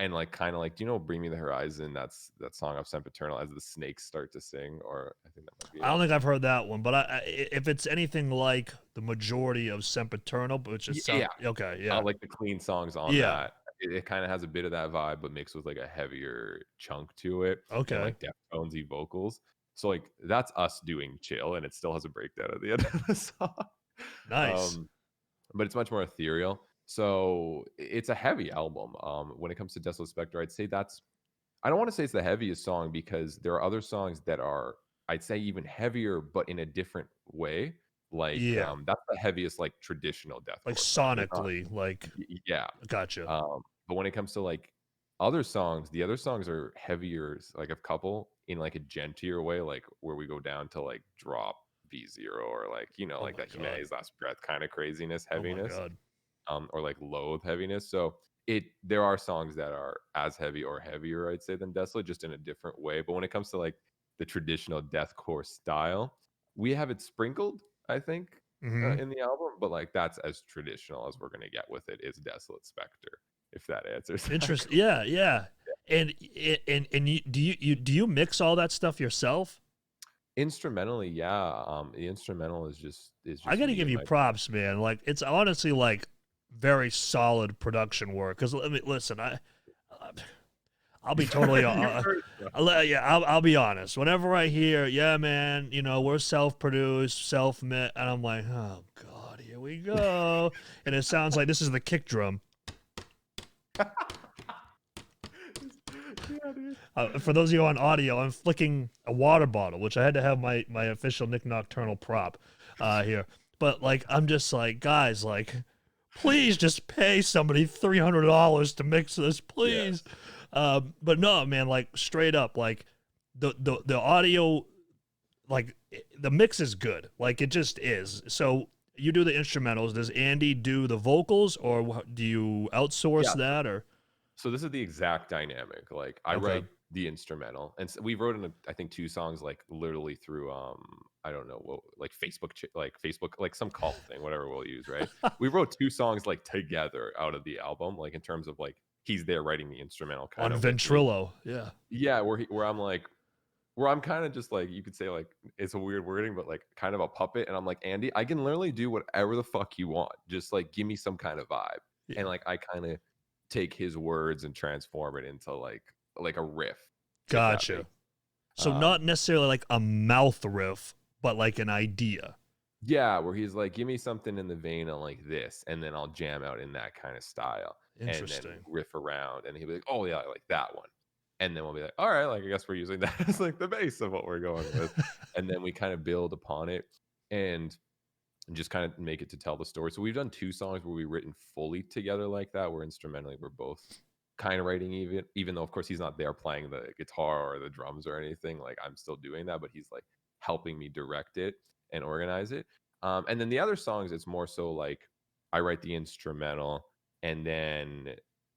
And like kind of like, do you know Bring Me the Horizon? That's that song of Sempiternal as the snakes start to sing, or I think that might be I it. don't think I've heard that one, but if it's anything like the majority of Sempiternal, which it Yeah. sounds okay. Yeah. Like the clean songs on Yeah. that. It kind of has a bit of that vibe, but mixed with like a heavier chunk to it and Okay. like Deftonesy vocals. So like that's us doing chill, and it still has a breakdown at the end of the song. Nice. Um, but it's much more ethereal. So it's a heavy album. When it comes to Desolate Spectre, I'd say that's I don't want to say it's the heaviest song because there are other songs that are, I'd say, even heavier, but in a different way. Like Yeah. that's the heaviest, like traditional Like deathcore song. There's not, sonically, like yeah. gotcha. But when it comes to like other songs, the other songs are heavier, like a couple in like a gentler way, like where we go down to like drop V0 or like Oh like my that god. Humanity's Last Breath kind of craziness, Oh my heaviness god. or like loathe heaviness. So there are songs that are as heavy or heavier, I'd say, than Desolate, just in a different way. But when it comes to like the traditional deathcore style, we have it sprinkled, I think, Mm-hmm. in the album. But like that's as traditional as we're gonna get with it is Desolate Spectre, if that answers that Interesting. question. Yeah, yeah. And do you mix all that stuff yourself? Instrumentally, yeah. The instrumental is I just got to me give and you my props, man. Like it's honestly like very solid production work. Because let me listen. I'll be totally. you heard it. Yeah, I'll be honest. Whenever I hear, yeah, man, we're self-produced, self-made, and I'm like, oh god, here we go. And it sounds like this is the kick drum. Yeah, dude. For those of you on audio, I'm flicking a water bottle, which I had to have my official Nik Nocturnal prop here. But like, I'm just like, guys, like, please just pay somebody $300 to mix this, please. Yes. But no, man, like straight up, like the audio like the mix is good. Like it just is. So you do the instrumentals. Does Andy do the vocals, or do you outsource Yeah. that? Or So this is the exact dynamic. Like I okay, write the instrumental, and we wrote in I think two songs like literally through I don't know what like Facebook like some cult thing, whatever we'll use, right? We wrote two songs like together out of the album, like in terms of like he's there writing the instrumental kind on of with me. Ventrilo, yeah, Yeah, where I'm like where I'm kind of just like you could say like it's a weird wording, but like kind of a puppet. And I'm like, Andy, I can literally do whatever the fuck you want. Just like give me some kind of vibe. And yeah, like I kind of take his words and transform it into like a riff, if that gotcha. makes So um not necessarily like a mouth riff, but like an idea. yeah, where he's like, give me something in the vein of like this, and then I'll jam out in that kind of style and then Interesting. riff around and he'll be like, oh yeah, I like that one. And then we'll be like, all right, like I guess we're using that as like the base of what we're going with. And then we kind of build upon it and just kind of make it to tell the story. So we've done two songs where we've written fully together like that, where instrumentally we're both kind of writing even though of course he's not there playing the guitar or the drums or anything. Like I'm still doing that, but he's like helping me direct it and organize it. And then the other songs, it's more so like I write the instrumental and then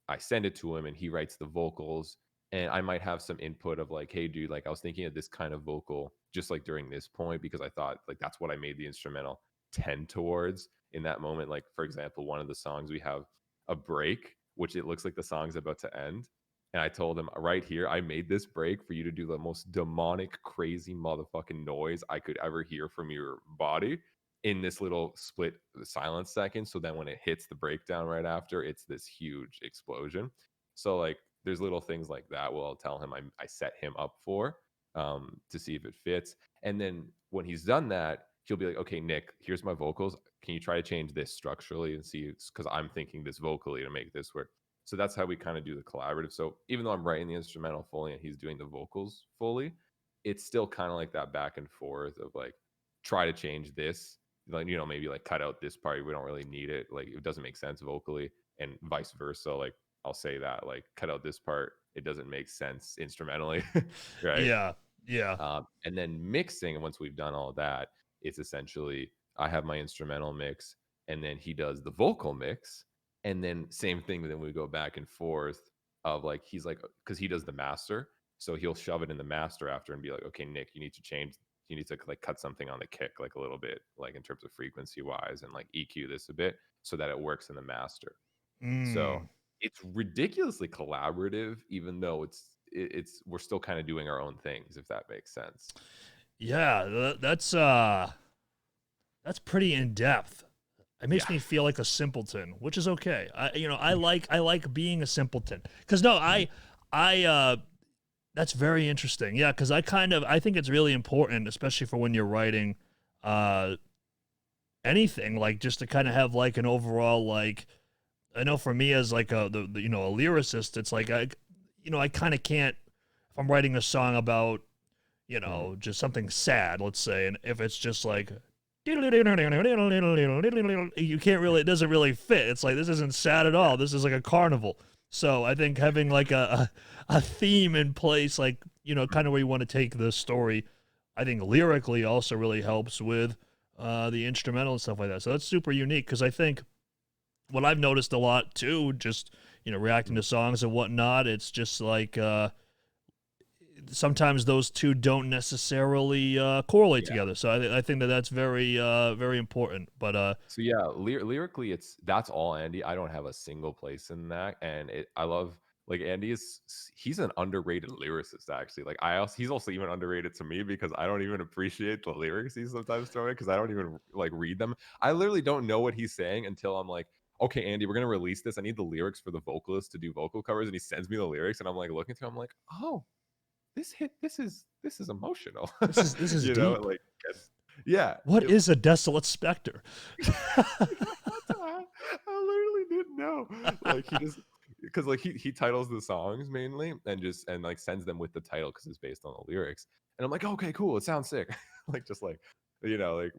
I send it to him and he writes the vocals. And I might have some input of like, hey, dude, like I was thinking of this kind of vocal just like during this point because I thought like that's what I made the instrumental tend towards in that moment. Like, for example, one of the songs we have a break, which it looks like the song's about to end. And I told him right here, I made this break for you to do the most demonic, crazy motherfucking noise I could ever hear from your body in this little split silence second. So then when it hits the breakdown right after, it's this huge explosion. So like there's little things like that where I'll tell him I set him up for to see if it fits. And then when he's done that, he'll be like, okay, Nick, here's my vocals. Can you try to change this structurally and see? Because I'm thinking this vocally to make this work. So that's how we kind of do the collaborative. So even though I'm writing the instrumental fully and he's doing the vocals fully, it's still kind of like that back and forth of like, try to change this. Like, you know, maybe like cut out this part. We don't really need it. Like, it doesn't make sense vocally, and vice versa. Like, I'll say that, like, cut out this part. It doesn't make sense instrumentally. Right. Yeah, yeah. And then mixing, and once we've done all that, it's essentially I have my instrumental mix, and then he does the vocal mix, and then same thing. Then we go back and forth of like he's like because he does the master, so he'll shove it in the master after and be like, okay, Nick, you need to change. You need to like cut something on the kick, like a little bit, like in terms of frequency wise, and like EQ this a bit so that it works in the master. So Mm. it's ridiculously collaborative, even though it's we're still kind of doing our own things, if that makes sense. Yeah, that's pretty in depth. It makes Yeah. me feel like a simpleton, which is okay. I like being a simpleton. Cuz no, I that's very interesting. Yeah, cuz I think it's really important, especially for when you're writing uh anything, like just to kind of have like an overall, like, I know for me as like a a lyricist, it's like I kind of can't, if I'm writing a song about, Mhm. just something sad, let's say, and if it's just like you can't really, it doesn't really fit. It's like this isn't sad at Yeah. all. This is like a carnival. So I think having like a theme in place, like, kind of where you want to take the story, I think lyrically also really helps with the instrumental and stuff like that. So that's super unique because I think what I've noticed a lot too, just reacting to Mhm. songs and whatnot, it's just like sometimes those two don't necessarily correlate Yeah. together. So I think that that's very very important. But So yeah, lyrically, that's all Andy. I don't have a single place in that, and I love like Andy he's an underrated lyricist actually. Like he's also even underrated to me because I don't even appreciate the lyrics he's sometimes throwing because I don't even like read them. I literally don't know what he's saying until I'm like, okay, Andy, we're gonna release this. I need the lyrics for the vocalist to do vocal covers, and he sends me the lyrics, and I'm like looking through. I'm like, oh, this is emotional. this is You know, deep. like yeah, What is a desolate specter? I literally didn't know. Like he just because like he titles the songs mainly and just and like sends them with the title because it's based on the lyrics. And I'm like, okay, cool. It sounds sick. Like just like like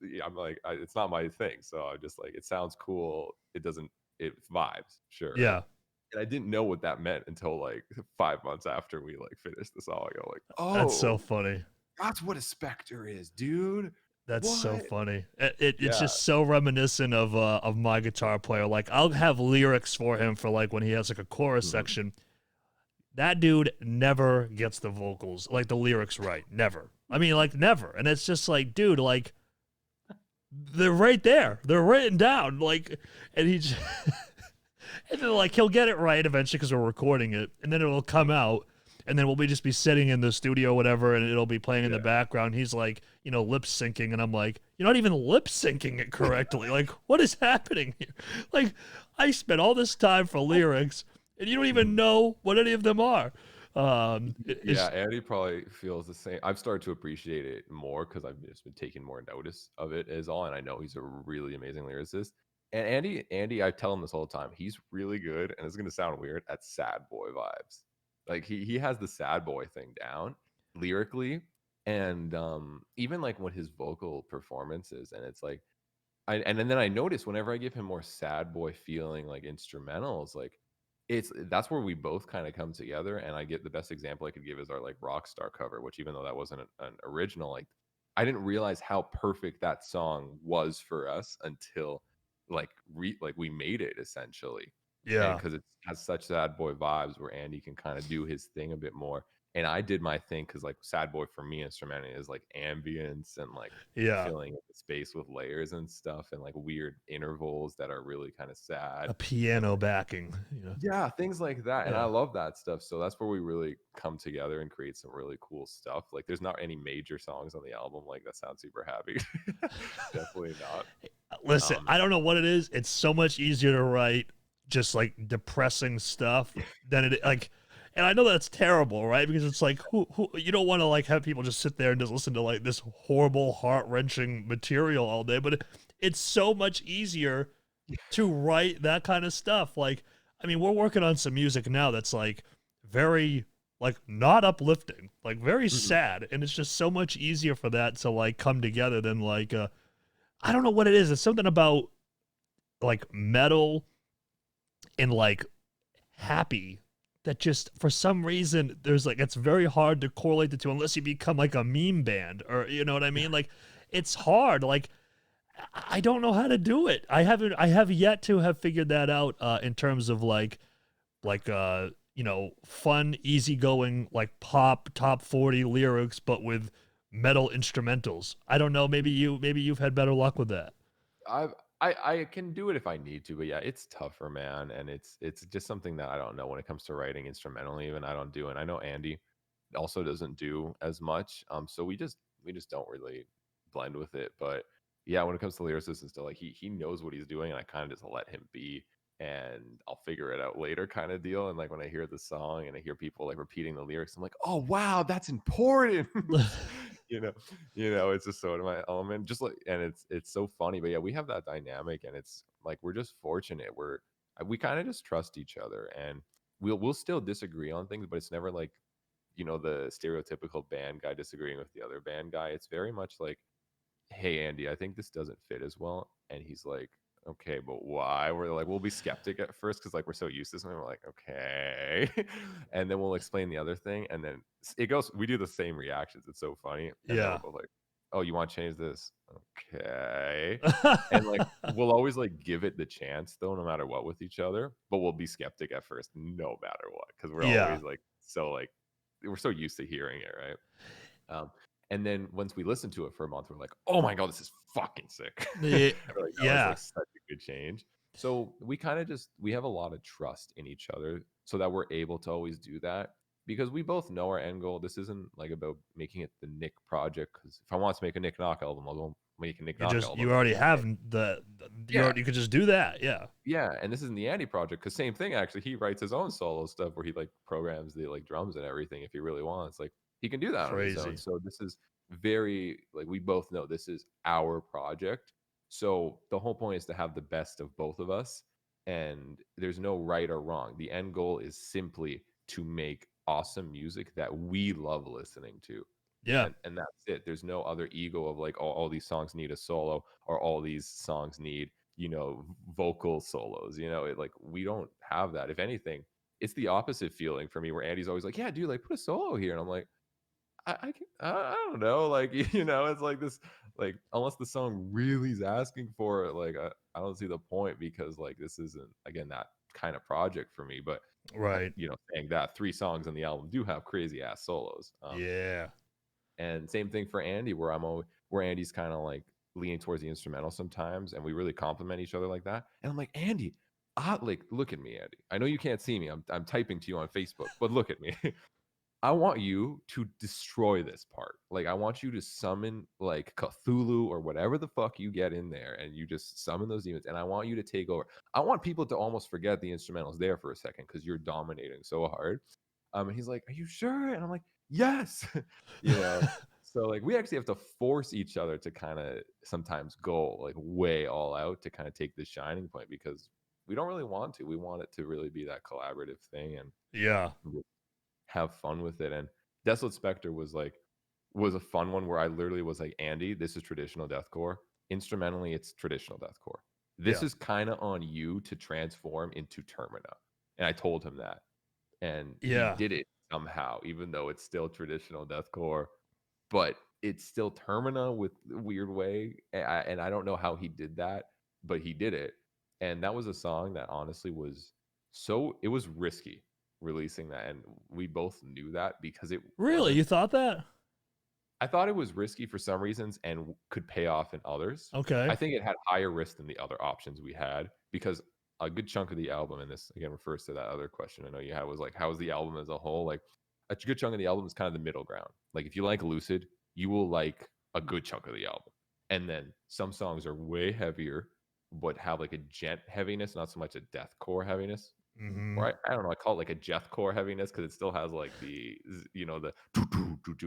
yeah, I'm like it's not my thing. So I'm just like it sounds cool. It doesn't it vibes sure. Yeah, And I didn't know what that meant until like 5 months after we like finished the song. I'm like, that's oh, so funny. That's what a Specter is, dude. That's so What? funny. It's Yeah. just so reminiscent of my guitar player. Like I'll have lyrics for him for like when he has like a chorus Mhm. section. That dude never gets the vocals, like the lyrics right. Never. I mean, like never. And it's just like, dude, like they're right there. They're written down. Like, and he just, and then like he'll get it right eventually because we're recording it, and then it'll come out, and then we'll just be sitting in the studio, whatever, and it'll be playing in the Yeah. background. He's like, lip syncing, and I'm like, you're not even lip syncing it correctly. Like, what is happening here? Like, I spent all this time for lyrics, and you don't even Mhm. know what any of them are. Yeah, It's Andy probably feels the same. I've started to appreciate it more because I've just been taking more notice of it is all, and I know he's a really amazing lyricist. And Andy, I tell him this all the time. He's really good, and it's gonna sound weird, at sad boy vibes. Like he has the sad boy thing down lyrically, and even like when his vocal performances, and it's like and then I notice whenever I give him more sad boy feeling like instrumentals, like that's where we both kind of come together. And I get the best example I could give is our like Rockstar cover, which even though that wasn't an original, like I didn't realize how perfect that song was for us until like we made it essentially. And yeah, because it has such sad boy vibes where Andy can kind of do his thing a bit more. And I did my thing because like sad boy for me instrumentally is like ambience and like yeah, filling up the space with layers and stuff and like weird intervals that are really kind of sad a and piano like backing. yeah, things like that. And I Yeah. love that stuff. So that's where we really come together and create some really cool stuff. Like there's not any major songs on the album like that sound super happy. Definitely not. Listen, Um I don't know what it is. It's so much easier to write just like depressing stuff than it like, and I know that's terrible, right? Because it's like who you don't want to like have people just sit there and just listen to like this horrible, heart wrenching material all day, but it's so much easier to write that kind of stuff. Like, I mean, we're working on some music now that's like very like not uplifting, like very mhm. sad, and it's just so much easier for that to like come together than like I don't know what it is. It's something about like metal and like happy that just for some reason there's like it's very hard to correlate the two unless you become like a meme band or you know what I mean? Like it's hard. Like I don't know how to do it. I have yet to have figured that out in terms of like fun, easygoing like pop top 40 lyrics but with metal instrumentals. I don't know, maybe you've had better luck with that. I've I can do it if I need to, but yeah, it's tougher, man, and it's just something that I don't know when it comes to writing instrumental even I don't do, and I know Andy also doesn't do as much. So we just don't really blend with it. But yeah, when it comes to lyricists and stuff, like he knows what he's doing, and I kind of just let him be, and I'll figure it out later, kind of deal. And like when I hear the song and I hear people like repeating the lyrics, I'm like, oh wow, that's important. you know, it's just so in my element. Just like, and it's so funny. But yeah, we have that dynamic, and it's like we're just fortunate. We kind of just trust each other, and we'll still disagree on things, but it's never like the stereotypical band guy disagreeing with the other band guy. It's very much like, hey Andy, I think this doesn't fit as well. And he's like, okay, but why? We're like, we'll be skeptic at first because like we're so used to something. We're like, okay. And then we'll explain the other thing. And then it goes, we do the same reactions. It's so funny. And then we're Yeah. both like, oh, you want to change this? Okay. And like we'll always like give it the chance though, no matter what with each other, but we'll be skeptic at first, no matter what, because we're Yeah. always like we're so used to hearing it, right? Um, and then once we listen to it for a month, we're like, oh my god, this is fucking sick. Yeah. We're like, that was Yeah. like such a good change. So we kind of just we have a lot of trust in each other so that we're able to always do that because we both know our end goal. This isn't like about making it the Nick project. Because if I want to make a Nick Knock album, I'll go make a Nick Knock You album. already And have yeah, you could just do that. Yeah. yeah, and this isn't the Andy project because same thing actually. He writes his own solo stuff where he like programs the like drums and everything if he really wants. Like he can do that on his own. Crazy. So this is very like we both know this is our project. So the whole point is to have the best of both of us, and there's no right or wrong. The end goal is simply to make awesome music that we love listening to. Yeah. And that's it. There's no other ego of like all these songs need a solo or all these songs need vocal solos. Like we don't have that. If anything, it's the opposite feeling for me where Andy's always like, yeah, dude, like put a solo here. And I'm like, I don't know, like it's like this, like unless the song really is asking for it, like I don't see the point because like this isn't again that kind of project for me. But Right. saying that 3 songs on the album do have crazy ass solos. Yeah. And same thing for Andy, where where Andy's kind of like leaning towards the instrumental sometimes, and we really complement each other like that. And I'm like, Andy, like look at me, Andy. I know you can't see me. I'm typing to you on Facebook, but look at me. I want you to destroy this part. Like, I want you to summon like Cthulhu or whatever the fuck you get in there, and you just summon those demons. And I want you to take over. I want people to almost forget the instrumentals there for a second because you're dominating so hard. And he's like, "Are you sure?" And I'm like, "Yes." you know. So like, we actually have to force each other to kind of sometimes go like way all out to kind of take the shining point because we don't really want to. We want it to really be that collaborative thing and Yeah. have fun with it. And Desolate Specter was a fun one where I literally was like, Andy, this is traditional deathcore. Instrumentally, it's traditional deathcore. This Yeah. is kind of on you to transform into Termina. And I told him that. And he Yeah. did it somehow, even though it's still traditional deathcore, but it's still Termina with a weird way. And I don't know how he did that, but he did it. And that was a song that honestly it was risky releasing that. And we both knew that because it Really? wasn't. You thought that? I thought it was risky for some reasons and could pay off in others. Okay. I think it had higher risk than the other options we had because a good chunk of the album, and this again refers to that other question I know you had, was like, how was the album as a whole? Like, a good chunk of the album is kind of the middle ground. Like, if you like Lucid, you will like a good chunk of the album. And then some songs are way heavier, but have like a gent heaviness, not so much a deathcore heaviness. Mm-hmm. Or I don't know, I call it like a deathcore heaviness because it still has like the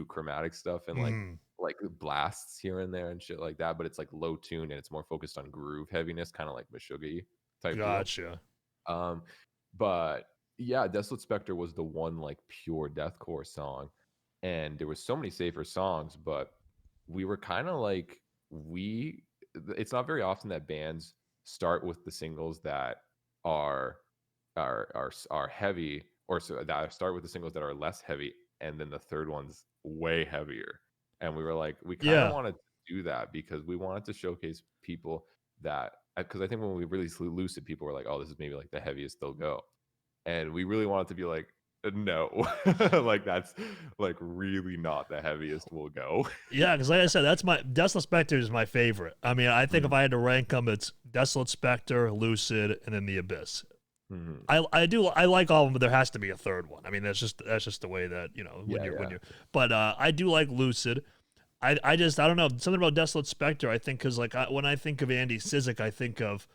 chromatic stuff and Mm-hmm. like blasts here and there and shit like that, but it's like low tune and it's more focused on groove heaviness, kind of like Meshuggah type deal. Gotcha. Um, but yeah, Desolate Specter was the one like pure deathcore song, and there was so many safer songs, but we were kind of like we. It's not very often that bands start with the singles that are are heavy, or so that start with the singles that are less heavy, and then the third one's way heavier. And we were like, we kind of Yeah. wanted to do that because we wanted to showcase people that because I think when we released Lucid, people were like, "Oh, this is maybe like the heaviest they'll go," and we really wanted to be like, "No, like that's like really not the heaviest we'll go." Yeah, because like I said, that's my Desolate Specter is my favorite. I mean, I think if Mhm, I had to rank them, it's Desolate Specter, Lucid, and then the Abyss. mhm. I like all of them, but there has to be a third one. I mean, that's just the way that Yeah, when yeah, you're. But I do like Lucid. I don't know something about Desolate Specter. I think because like when I think of Andy Cizek, I think of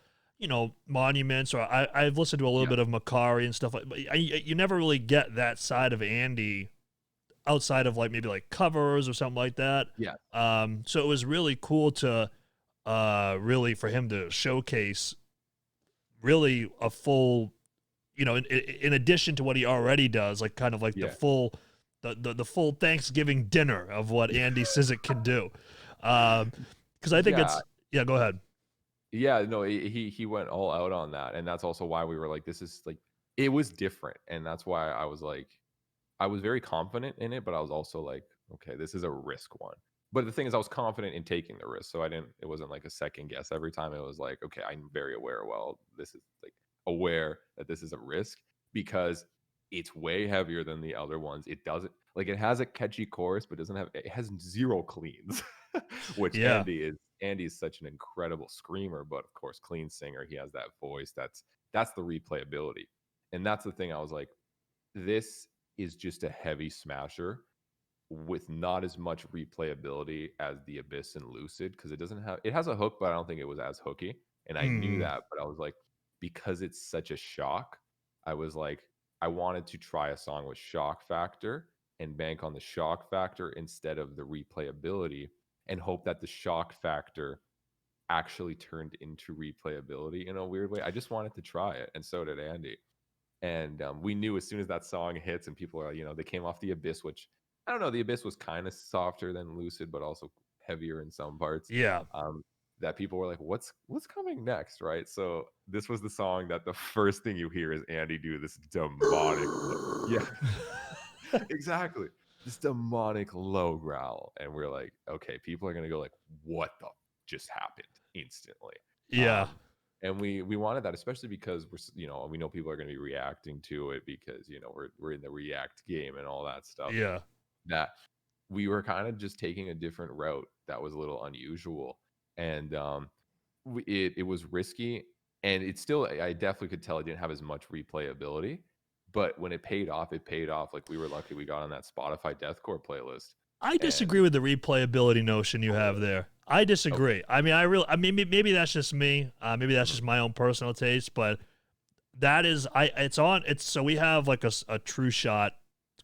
Monuments, or I've listened to a little yeah, bit of Makari and stuff like. But you never really get that side of Andy outside of like maybe like covers or something like that. yeah, So it was really cool to really for him to showcase really a full, in addition to what he already does, like kind of like the yeah, full the full Thanksgiving dinner of what Andy Cizek can do. Because I think yeah. it's yeah. Go ahead. Yeah, no, he went all out on that, and that's also why we were like, this is like, it was different, and that's why I was like, I was very confident in it, but I was also like, okay, this is a risk one. But the thing is, I was confident in taking the risk, so I didn't. It wasn't like a second guess every time. It was like, okay, I'm very aware. Well, this is like aware that this is a risk because it's way heavier than the other ones. It doesn't like it has a catchy chorus, but doesn't have it has zero cleans, which Yeah. Andy is such an incredible screamer, but of course, clean singer. He has that voice. That's the replayability, and that's the thing. I was like, this is just a heavy smasher with not as much replayability as the Abyss and Lucid because it has a hook, but I don't think it was as hooky. And I knew Mm, that, but I was like, because it's such a shock, I was like, I wanted to try a song with shock factor and bank on the shock factor instead of the replayability and hope that the shock factor actually turned into replayability in a weird way. I just wanted to try it, and so did Andy. And we knew as soon as that song hits and people are, they came off the Abyss, which I don't know, the Abyss was kind of softer than Lucid, but also heavier in some parts. yeah. Um, that people were like, what's coming next, right? So this was the song that the first thing you hear is Andy do this demonic, yeah, exactly. this demonic low growl, and we're like, okay, people are gonna go like, what the just happened instantly. Yeah. And we wanted that, especially because we know people are going to be reacting to it because we're in the react game and all that stuff. Yeah. That we were kind of just taking a different route that was a little unusual, and it was risky, and it still, I definitely could tell it didn't have as much replayability, but when it paid off, it paid off. Like, we were lucky we got on that Spotify deathcore playlist. I And disagree with the replayability notion you oh, have really? there. I Okay. disagree. I mean, maybe that's just me. Maybe that's Mhm. just my own personal taste, but that is, so we have like a TrueShot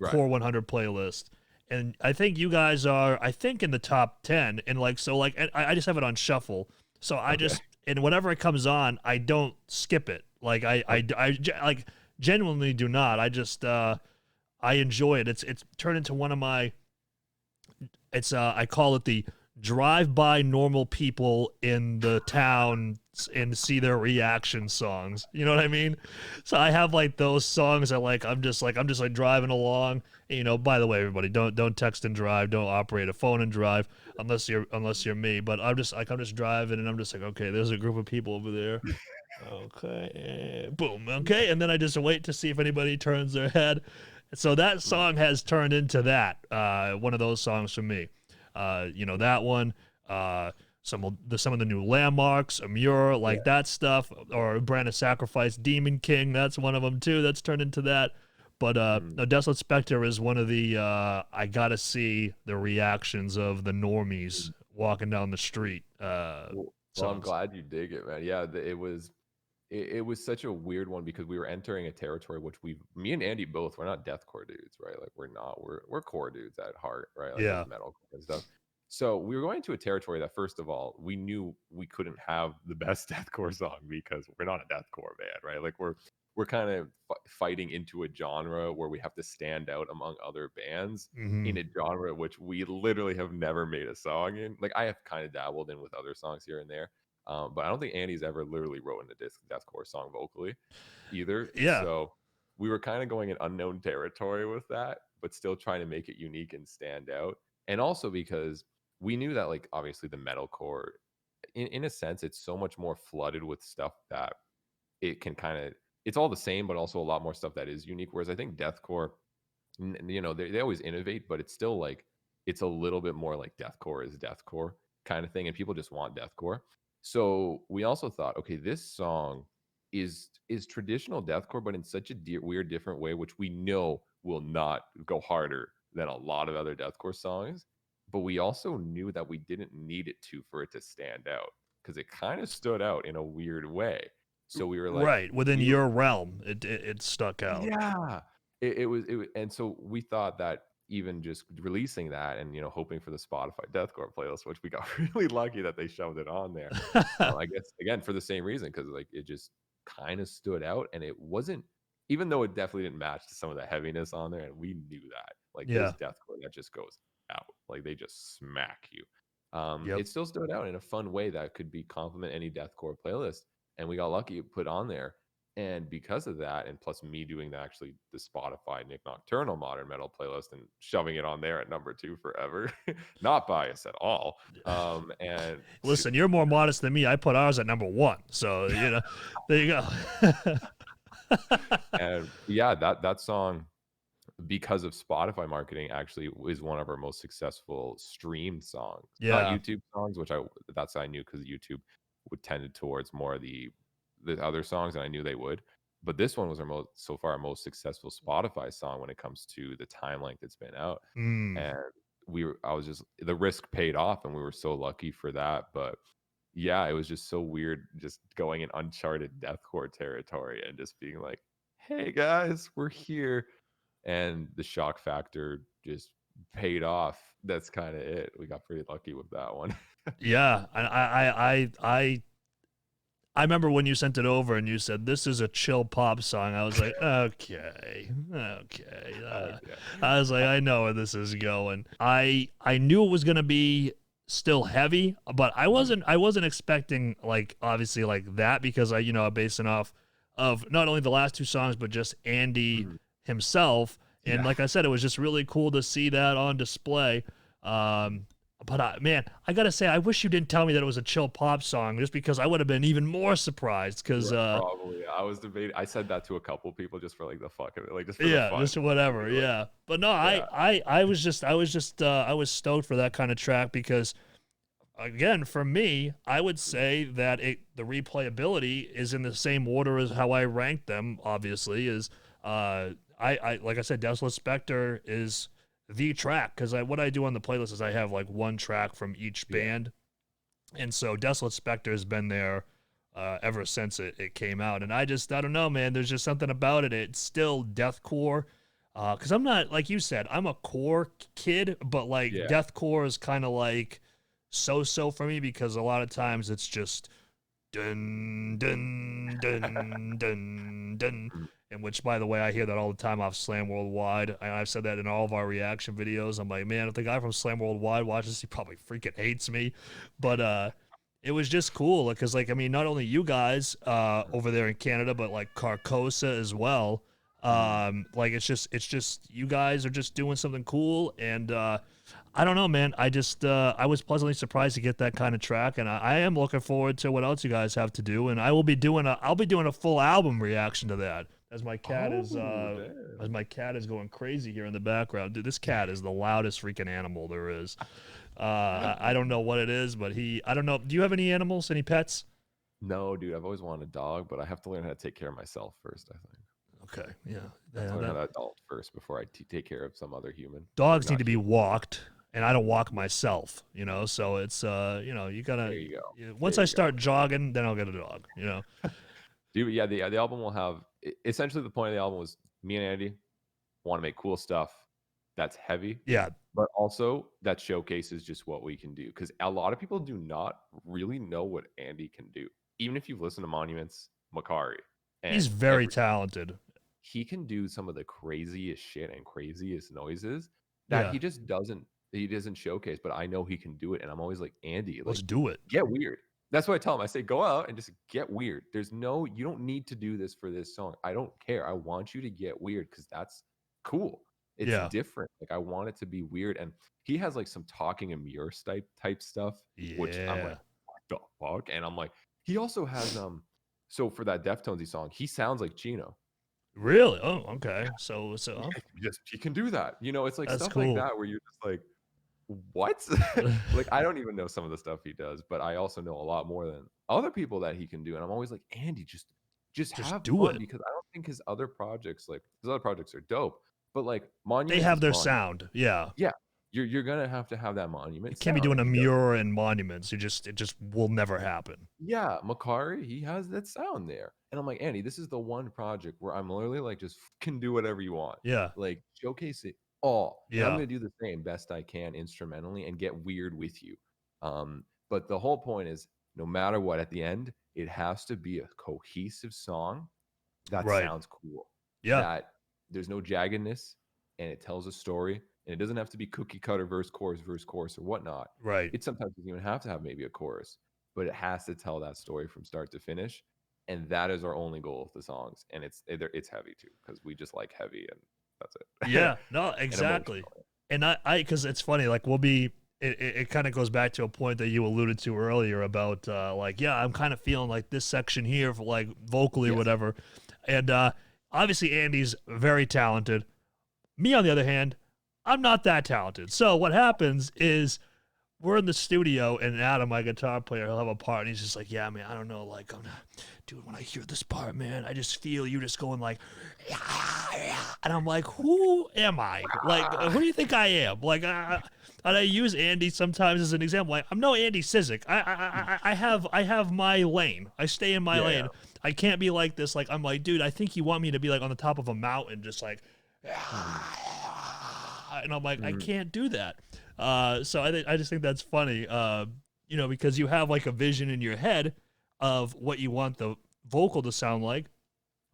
Right. Core 100 playlist. And I think you guys are, I think, in the top 10. And like, so like, and I just have it on shuffle. So I Okay. just, and whenever it comes on, I don't skip it. Like, Okay. like genuinely do not. I enjoy it. It's turned into one of my, I call it the drive by normal people in the town and see their reaction songs. You know what I mean? So I have like those songs that like I'm just like driving along. And, by the way, everybody, don't text and drive, don't operate a phone and drive unless you're me. But I'm just driving and I'm just like, okay, there's a group of people over there. Okay, boom, okay, and then I just wait to see if anybody turns their head. So that Mm. song has turned into that one of those songs for me. That one, some of the new landmarks, Amur, Yeah. like that stuff, or Brand of Sacrifice, Demon King, that's one of them too. That's turned into that. But Mm. no, Desolate Specter is one of the I gotta see the reactions of the normies walking down the street Well, I'm songs. glad you dig it, man. Yeah, it was such a weird one because we were entering a territory which me and Andy both, we're not deathcore dudes, right? Like, we're core dudes at heart, right? Like, Yeah. us metal and stuff. So we were going to a territory that, first of all, we knew we couldn't have the best deathcore song because we're not a deathcore band, right? Like, we're kind of fighting into a genre where we have to stand out among other bands Hmm. in a genre which we literally have never made a song in. Like, I have kind of dabbled in with other songs here and there, but I don't think Andy's ever literally wrote a deathcore song vocally either. Yeah. So we were kind of going in unknown territory with that, but still trying to make it unique and stand out. And also because we knew that, like, obviously the metalcore, in a sense, it's so much more flooded with stuff that it can kind of, it's all the same, but also a lot more stuff that is unique. Whereas I think deathcore, they always innovate, but it's still like, it's a little bit more like deathcore is deathcore kind of thing, and people just want deathcore. So we also thought, okay, this song is traditional deathcore, but in such a weird different way, which we know will not go harder than a lot of other deathcore songs. But we also knew that we didn't need it to for it to stand out, because it kind of stood out in a weird way. So we were like, Right. Within we your realm, it stuck out. yeah, and so we thought that even just releasing that and hoping for the Spotify deathcore playlist, which we got really lucky that they shoved it on there. I guess, again, for the same reason, because like it just kind of stood out, and it wasn't, even though it definitely didn't match to some of the heaviness on there, and we knew that, like, there's Yeah. deathcore that just goes out, like they just smack you. Yep. It still stood out in a fun way that could be complement any deathcore playlist, and we got lucky to put on there. And because of that, and plus me doing the Spotify Nik Nocturnal modern metal playlist and shoving it on there at number 2 forever, not biased at all. And Listen, you're more modest than me. I put ours at number one. So, there you go. and yeah, that song, because of Spotify marketing, actually is one of our most successful streamed songs. Not Yeah. YouTube songs, which I knew, because YouTube would tended towards more of the other songs, and I knew they would. But this one was our most successful Spotify song when it comes to the time length it's been out. Mm. And I was just, the risk paid off, and we were so lucky for that. But yeah, it was just so weird just going in uncharted deathcore territory and just being like, hey guys, we're here. And the shock factor just paid off. That's kind of it. We got pretty lucky with that one. Yeah. And I remember when you sent it over and you said this is a chill pop song. I was like, okay, okay. Okay. I was like, I know where this is going. I knew it was gonna be still heavy, but Mhm, I wasn't expecting like obviously like that because I'm basing off of not only the last two songs but just Andy mhm. himself. And Yeah. like I said, it was just really cool to see that on display. Um, but man, I gotta say, I wish you didn't tell me that it was a chill pop song, just because I would have been even more surprised. Because Probably. I was debating. I said that to a couple people just for like the fuck of it, like just for the yeah, fun. just whatever, Like, yeah. But no, yeah. I was stoked for that kind of track because again, for me, I would say that the replayability is in the same order as how I ranked them. Obviously, is I like I said, Desolate Specter is the track because what I do on the playlist is I have like one track from each Yeah. band, and so Desolate Specter has been there ever since it came out, and I don't know, man. There's just something about it. It's still deathcore. Because I'm not like you said, I'm a core kid, but like Yeah. deathcore is kind of like so for me because a lot of times it's just dun dun dun dun dun. Mm. In which, by the way, I hear that all the time off Slam Worldwide. And I've said that in all of our reaction videos. I'm like, man, if the guy from Slam Worldwide watches, he probably freaking hates me. But it was just cool because, like, I mean, not only you guys over there in Canada, but like Carcosa as well. Mm. Like it's just you guys are just doing something cool, and I don't know, man. I was pleasantly surprised to get that kind of track, and I am looking forward to what else you guys have to do. And I'll be doing a full album reaction to that Oh, damn. as my cat is going crazy here in the background. Dude, this cat is the loudest freaking animal there is. I don't know what it is, but I don't know. Do you have any animals, any pets? No, dude, I've always wanted a dog, but I have to learn how to take care of myself first, I think. Okay, yeah, I have to learn how that to adult first before I take care of some other human or dogs need not to be human. walked, and I don't walk myself, so it's you There gotta you go. once There I you go. start jogging, then I'll get a dog. Dude, yeah, the album will have essentially the point of the album was me and Andy want to make cool stuff that's heavy, Yeah, but also that showcases just what we can do. Because a lot of people do not really know what Andy can do. Even if you've listened to Monuments, Makari, he's and very talented. he can do some of the craziest shit and craziest noises that Yeah, he doesn't showcase, but I know he can do it. And I'm always like, Andy, let's like, do it. get weird. That's what I tell him. I say, go out and just get weird. You don't need to do this for this song. I don't care. I want you to get weird because that's cool. It's Yeah, different. Like I want it to be weird. And he has like some talking and mirror type stuff, which I'm like, yeah. what the fuck? And I'm like, he also has so for that Deftonesy song, he sounds like Chino. Really? Oh, okay. So He can do that. It's like that's stuff like cool. that where you're just like, what? Like I don't even know some of the stuff he does, but I also know a lot more than other people that he can do. And I'm always like, Andy, just Just have do fun it. because I don't think his other projects are dope, but like They Monuments have is their Monument. sound. Yeah. Yeah, you're gonna have to have that You Monument can't be sound, doing and a he does. mirror and monuments. It just will never happen. Yeah, Makari, he has that sound there. And I'm like, Andy, this is the one project where I'm literally like, just can do whatever you want. Yeah. Like, showcase it all. And I'm Yeah. going to do the same best I can instrumentally and get weird with you. But the whole point is no matter what, at the end, it has to be a cohesive song that Right. sounds cool, Yeah. that there's no jaggedness and it tells a story. And it doesn't have to be cookie cutter, verse, chorus, or whatnot. Right. It sometimes doesn't even have to have maybe a chorus, but it has to tell that story from start to finish. And that is our only goal with the songs. And it's heavy too, because we just like heavy and that's it. Yeah. No, And emotional. exactly. And because it's funny, like it kind of goes back to a point that you alluded to earlier about like, yeah, I'm kind of feeling like this section here for like vocally or Yes. whatever. And obviously Andy's very talented. Me, on the other hand, I'm not that talented. So what happens is we're in the studio and Adam, my guitar player, he'll have a part and he's just like, yeah, man, I don't know. Like, dude, when I hear this part, man, I just feel you just going like, yeah, yeah. And I'm like, who am I? Like, who do you think I am? Like, and I use Andy sometimes as an example. Like, I'm no Andy Sizik. I have my lane. I stay in my Yeah. lane. I can't be like this. Like, I'm like, dude, I think you want me to be like on the top of a mountain, just like, and I'm like, I Mhm. can't do that. So I just think that's funny, because you have like a vision in your head of what you want the vocal to sound like,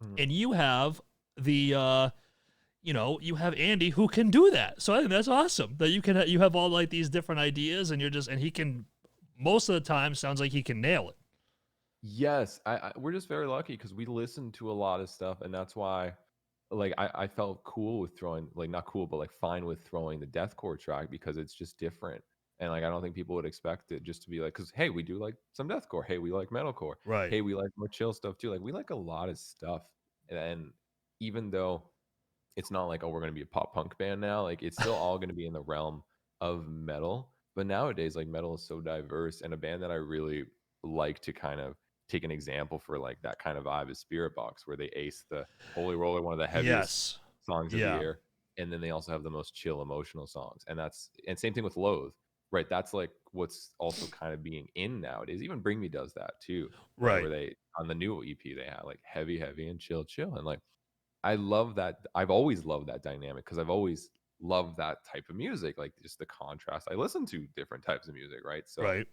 Mhm. and you have you have Andy who can do that. So I think that's awesome that you have all like these different ideas, and and he can most of the time sounds like he can nail it. Yes, we're just very lucky because we listen to a lot of stuff, and that's why like I felt cool with throwing, like, not cool, but like fine with throwing the deathcore track because it's just different. And like I don't think people would expect it just to be like, because hey, we do like some deathcore. Hey, we like metalcore. Right. Hey, we like more chill stuff too. Like we like a lot of stuff. And even though it's not like, oh, we're gonna be a pop punk band now, like it's still all gonna be in the realm of metal. But nowadays, like metal is so diverse, and a band that I really like to kind of take an example for like that kind of vibe is Spirit Box, where they ace the Holy Roller, one of the heaviest Yes. songs of the Yeah. year, and then they also have the most chill emotional songs. And same thing with Loathe, right? That's like what's also kind of being in nowadays. Even Bring Me does that too, right? Where Right. they on the new EP they have like heavy, heavy and chill, chill. And like I love that. I've always loved that dynamic because I've always loved that type of music, like just the contrast. I listen to different types of music, right? So Right.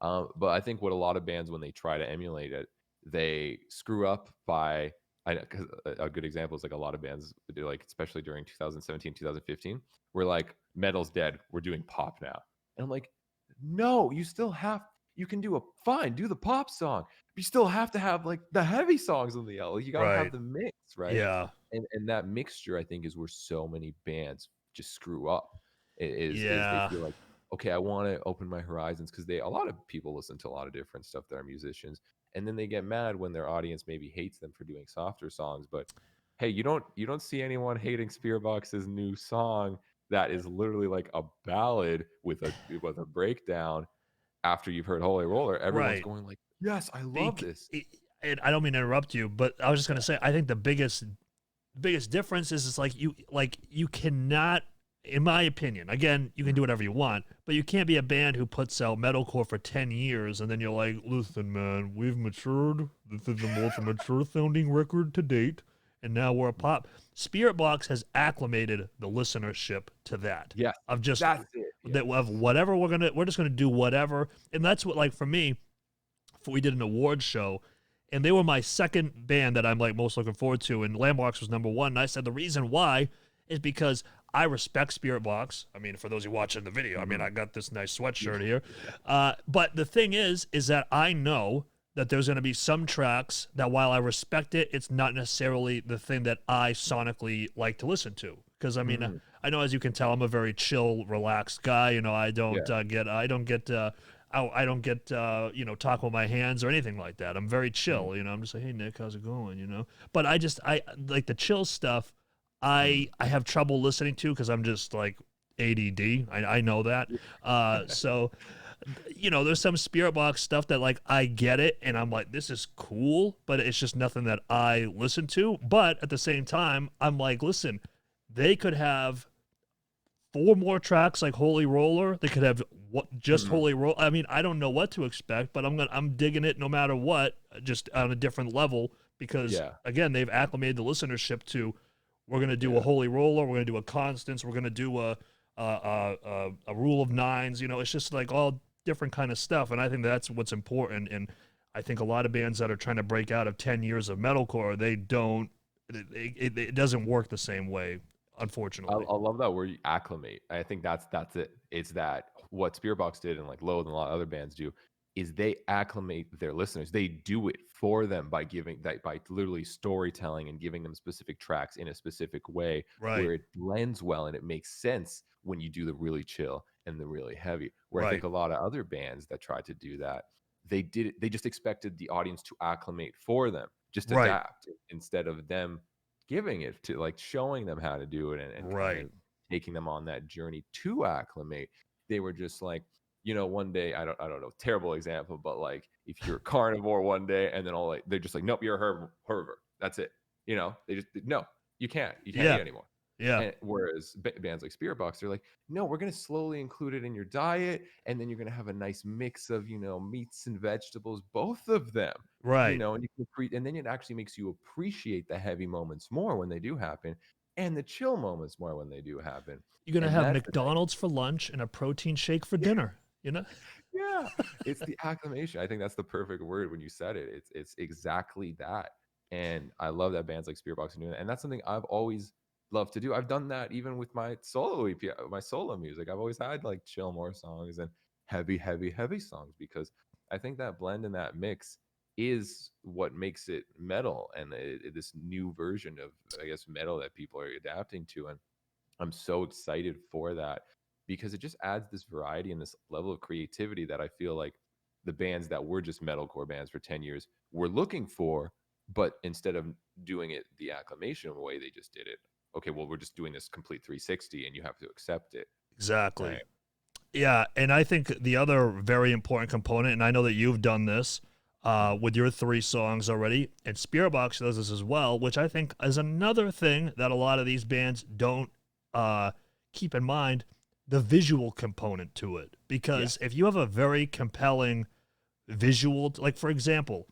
but I think what a lot of bands, when they try to emulate it, they screw up by. I know, 'cause a good example is like a lot of bands do, like especially during 2017, 2015, where like metal's dead, we're doing pop now, and I'm like, no, you still have. You can do a fine, do the pop song. But you still have to have like the heavy songs on the L. Like, you got to have Right. the mix, right? Yeah. And that mixture, I think, is where so many bands just screw up. Is they Yeah. feel like, okay, I want to open my horizons, because they a lot of people listen to a lot of different stuff that are musicians, and then they get mad when their audience maybe hates them for doing softer songs. But hey, you don't see anyone hating Spearbox's new song that is literally like a ballad with a breakdown. After you've heard Holy Roller, everyone's Right. going like, yes, I love Bec- this. and I don't mean to interrupt you, but I was just gonna Yeah. say I think the biggest difference is like you cannot, in my opinion, again, you can do Mhm. whatever you want, but you can't be a band who puts out metalcore for 10 years and then you're like, listen, man, we've matured. This is the most mature sounding record to date, and now we're a pop. Spirit Box has acclimated the listenership to that. Yes, Of just that's it. that Yes. of whatever we're just gonna do whatever. And that's what, like, for me, we did an awards show, and they were my second band that I'm like most looking forward to, and Landmarks was number one. And I said the reason why is because I respect Spirit Box. I mean, for those who watching the video, I mean, Mhm. I got this nice Yeah. sweatshirt here. Yeah. But the thing is that I know that there's going to be some tracks that, while I respect it, it's not necessarily the thing that I sonically like to listen to. Because I mean, Mhm. I know, as you can tell, I'm a very chill, relaxed guy. You know, Yeah. I don't get I don't get talk with my hands or anything like that. I'm very Mhm. chill. You know, I'm just like, hey Nick, how's it going? You know, but I like the chill stuff. Mhm. I have trouble listening to because I'm just like ADD. I know that. So there's some Spirit Box stuff that, like, I get it and I'm like, this is cool, but it's just nothing that I listen to. But at the same time, I'm like, listen, they could have four more tracks like Holy Roller. They could have what just Mhm. Holy Roller. I mean, I don't know what to expect, but I'm digging it no matter what, just on a different level, because Yeah. again, they've acclimated the listenership to, we're gonna do a Yeah. Holy Roller, we're gonna do a Constance, we're gonna do a Rule of Nines. It's just like all different kind of stuff, and I think that's what's important. And I think a lot of bands that are trying to break out of 10 years of metalcore, they don't. It doesn't work the same way, unfortunately. I love that word, you acclimate. I think that's it. It's that what Spearbox did, and like Load and a lot of other bands do, is they acclimate their listeners. They do it for them by giving that, by literally storytelling and giving them specific tracks in a specific way Right. where it blends well and it makes sense when you do the really chill and the really heavy. Where I think Right. a lot of other bands that tried to do that, they just expected the audience to acclimate for them, just Right. adapt instead of them giving it to, like, showing them how to do it, and kind Right. of taking them on that journey to acclimate. They were just like, one day, I don't know, terrible example, but like if you're a carnivore one day, and then all like they're just like, nope, you're a herbivore. That's it. They just, no, you can't eat Yeah. anymore. Yeah. And whereas bands like Spirit Box, they're like, no, we're going to slowly include it in your diet, and then you're going to have a nice mix of meats and vegetables, both of them, Right. and you can and then it actually makes you appreciate the heavy moments more when they do happen, and the chill moments more when they do happen. You're gonna And have that's the McDonald's for lunch and a protein shake for dinner. You know? yeah, it's the acclamation. I think that's the perfect word when you said it. It's exactly that. And I love that bands like Spearbox are doing that. And that's something I've always loved to do. I've done that even with my solo EP, my solo music. I've always had like chill more songs and heavy, heavy, heavy songs, because I think that blend and that mix is what makes it metal, and this new version of, I guess, metal that people are adapting to. And I'm so excited for that because it just adds this variety and this level of creativity that I feel like the bands that were just metalcore bands for 10 years were looking for. But instead of doing it the acclamation way, they just did it. Okay, well, we're just doing this complete 360 and you have to accept it. Exactly. Right. Yeah, and I think the other very important component, and I know that you've done this with your 3 songs already, and Spiritbox does this as well, which I think is another thing that a lot of these bands don't keep in mind, the visual component to it. Because Yes. if you have a very compelling visual, like for example,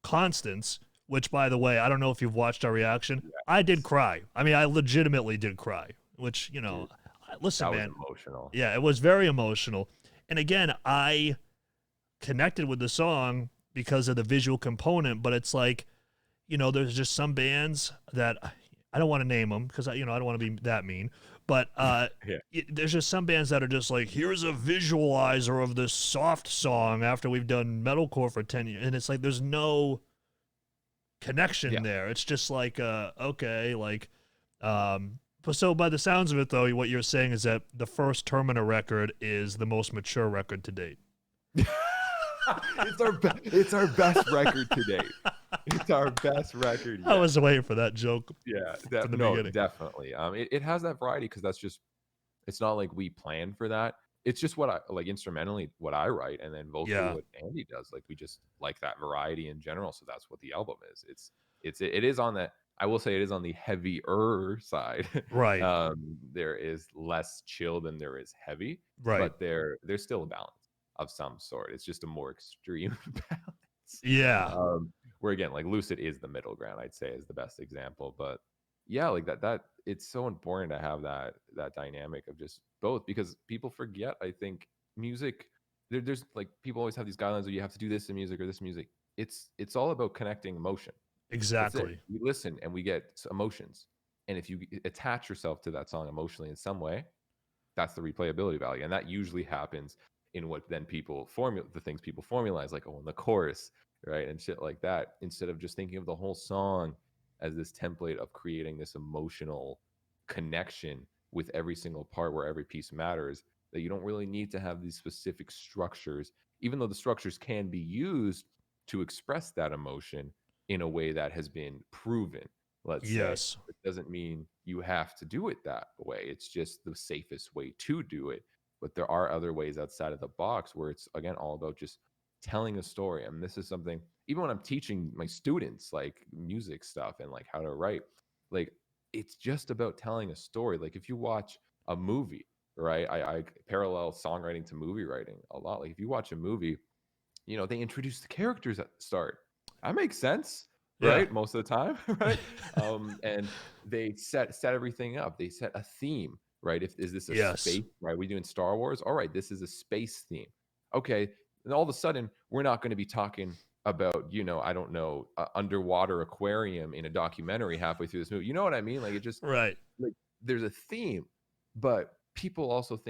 Constance, which by the way, I don't know if you've watched our reaction, I did Yes. cry. I mean, I legitimately did cry, which, Dude, listen, that was man, emotional. yeah, it was very emotional. And again, I connected with the song because of the visual component, but it's like, there's just some bands that I don't want to name them because I don't want to be that mean, but Yeah. there's just some bands that are just like, here's a visualizer of this soft song after we've done metalcore for 10 years. And it's like, there's no Yeah. connection there. It's just like, okay, like, but so by the sounds of it, though, what you're saying is that the first Termina record is the most mature record to date. It's our best record to date. It's our best record I yet. was waiting for that joke Yeah, from the no, beginning. definitely. It has that variety because that's just, it's not like we planned for that. It's just what I like instrumentally, what I write, and then vocally Yeah, what Andy does. Like we just like that variety in general. So that's what the album is. It is on that. I will say it is on the heavier side. right, There is less chill than there is heavy, right. but there's still a balance of some sort. It's just a more extreme balance. Yeah, Where again, like Lucid is the middle ground, I'd say is the best example. But yeah, like that it's so important to have that dynamic of just both, because people forget, I think, music, there's like people always have these guidelines of you have to do this in music or this music. It's all about connecting emotion. That's it. exactly. We listen and we get emotions. And if you attach yourself to that song emotionally in some way, that's the replayability value. And that usually happens in what then people formula, the things people formalize, like, oh, in the chorus, right? And shit like that, instead of just thinking of the whole song as this template of creating this emotional connection with every single part where every piece matters, that you don't really need to have these specific structures, even though the structures can be used to express that emotion in a way that has been proven, let's say. Yes, It doesn't mean you have to do it that way. It's just the safest way to do it. But there are other ways outside of the box where it's, again, all about just telling a story. And this is something, even when I'm teaching my students like music stuff and like how to write, like it's just about telling a story. Like if you watch a movie, right? I parallel songwriting to movie writing a lot. Like if you watch a movie, they introduce the characters at the start. That makes sense, yeah, right? Most of the time, right? And they set everything up. They set a theme, right? If is this a yes, space, right? We doing Star Wars? All right, this is a space theme. Okay, and all of a sudden, we're not going to be talking about, I don't know, underwater aquarium in a documentary halfway through this movie. You know what I mean? Like it just, right. like there's a theme, but people also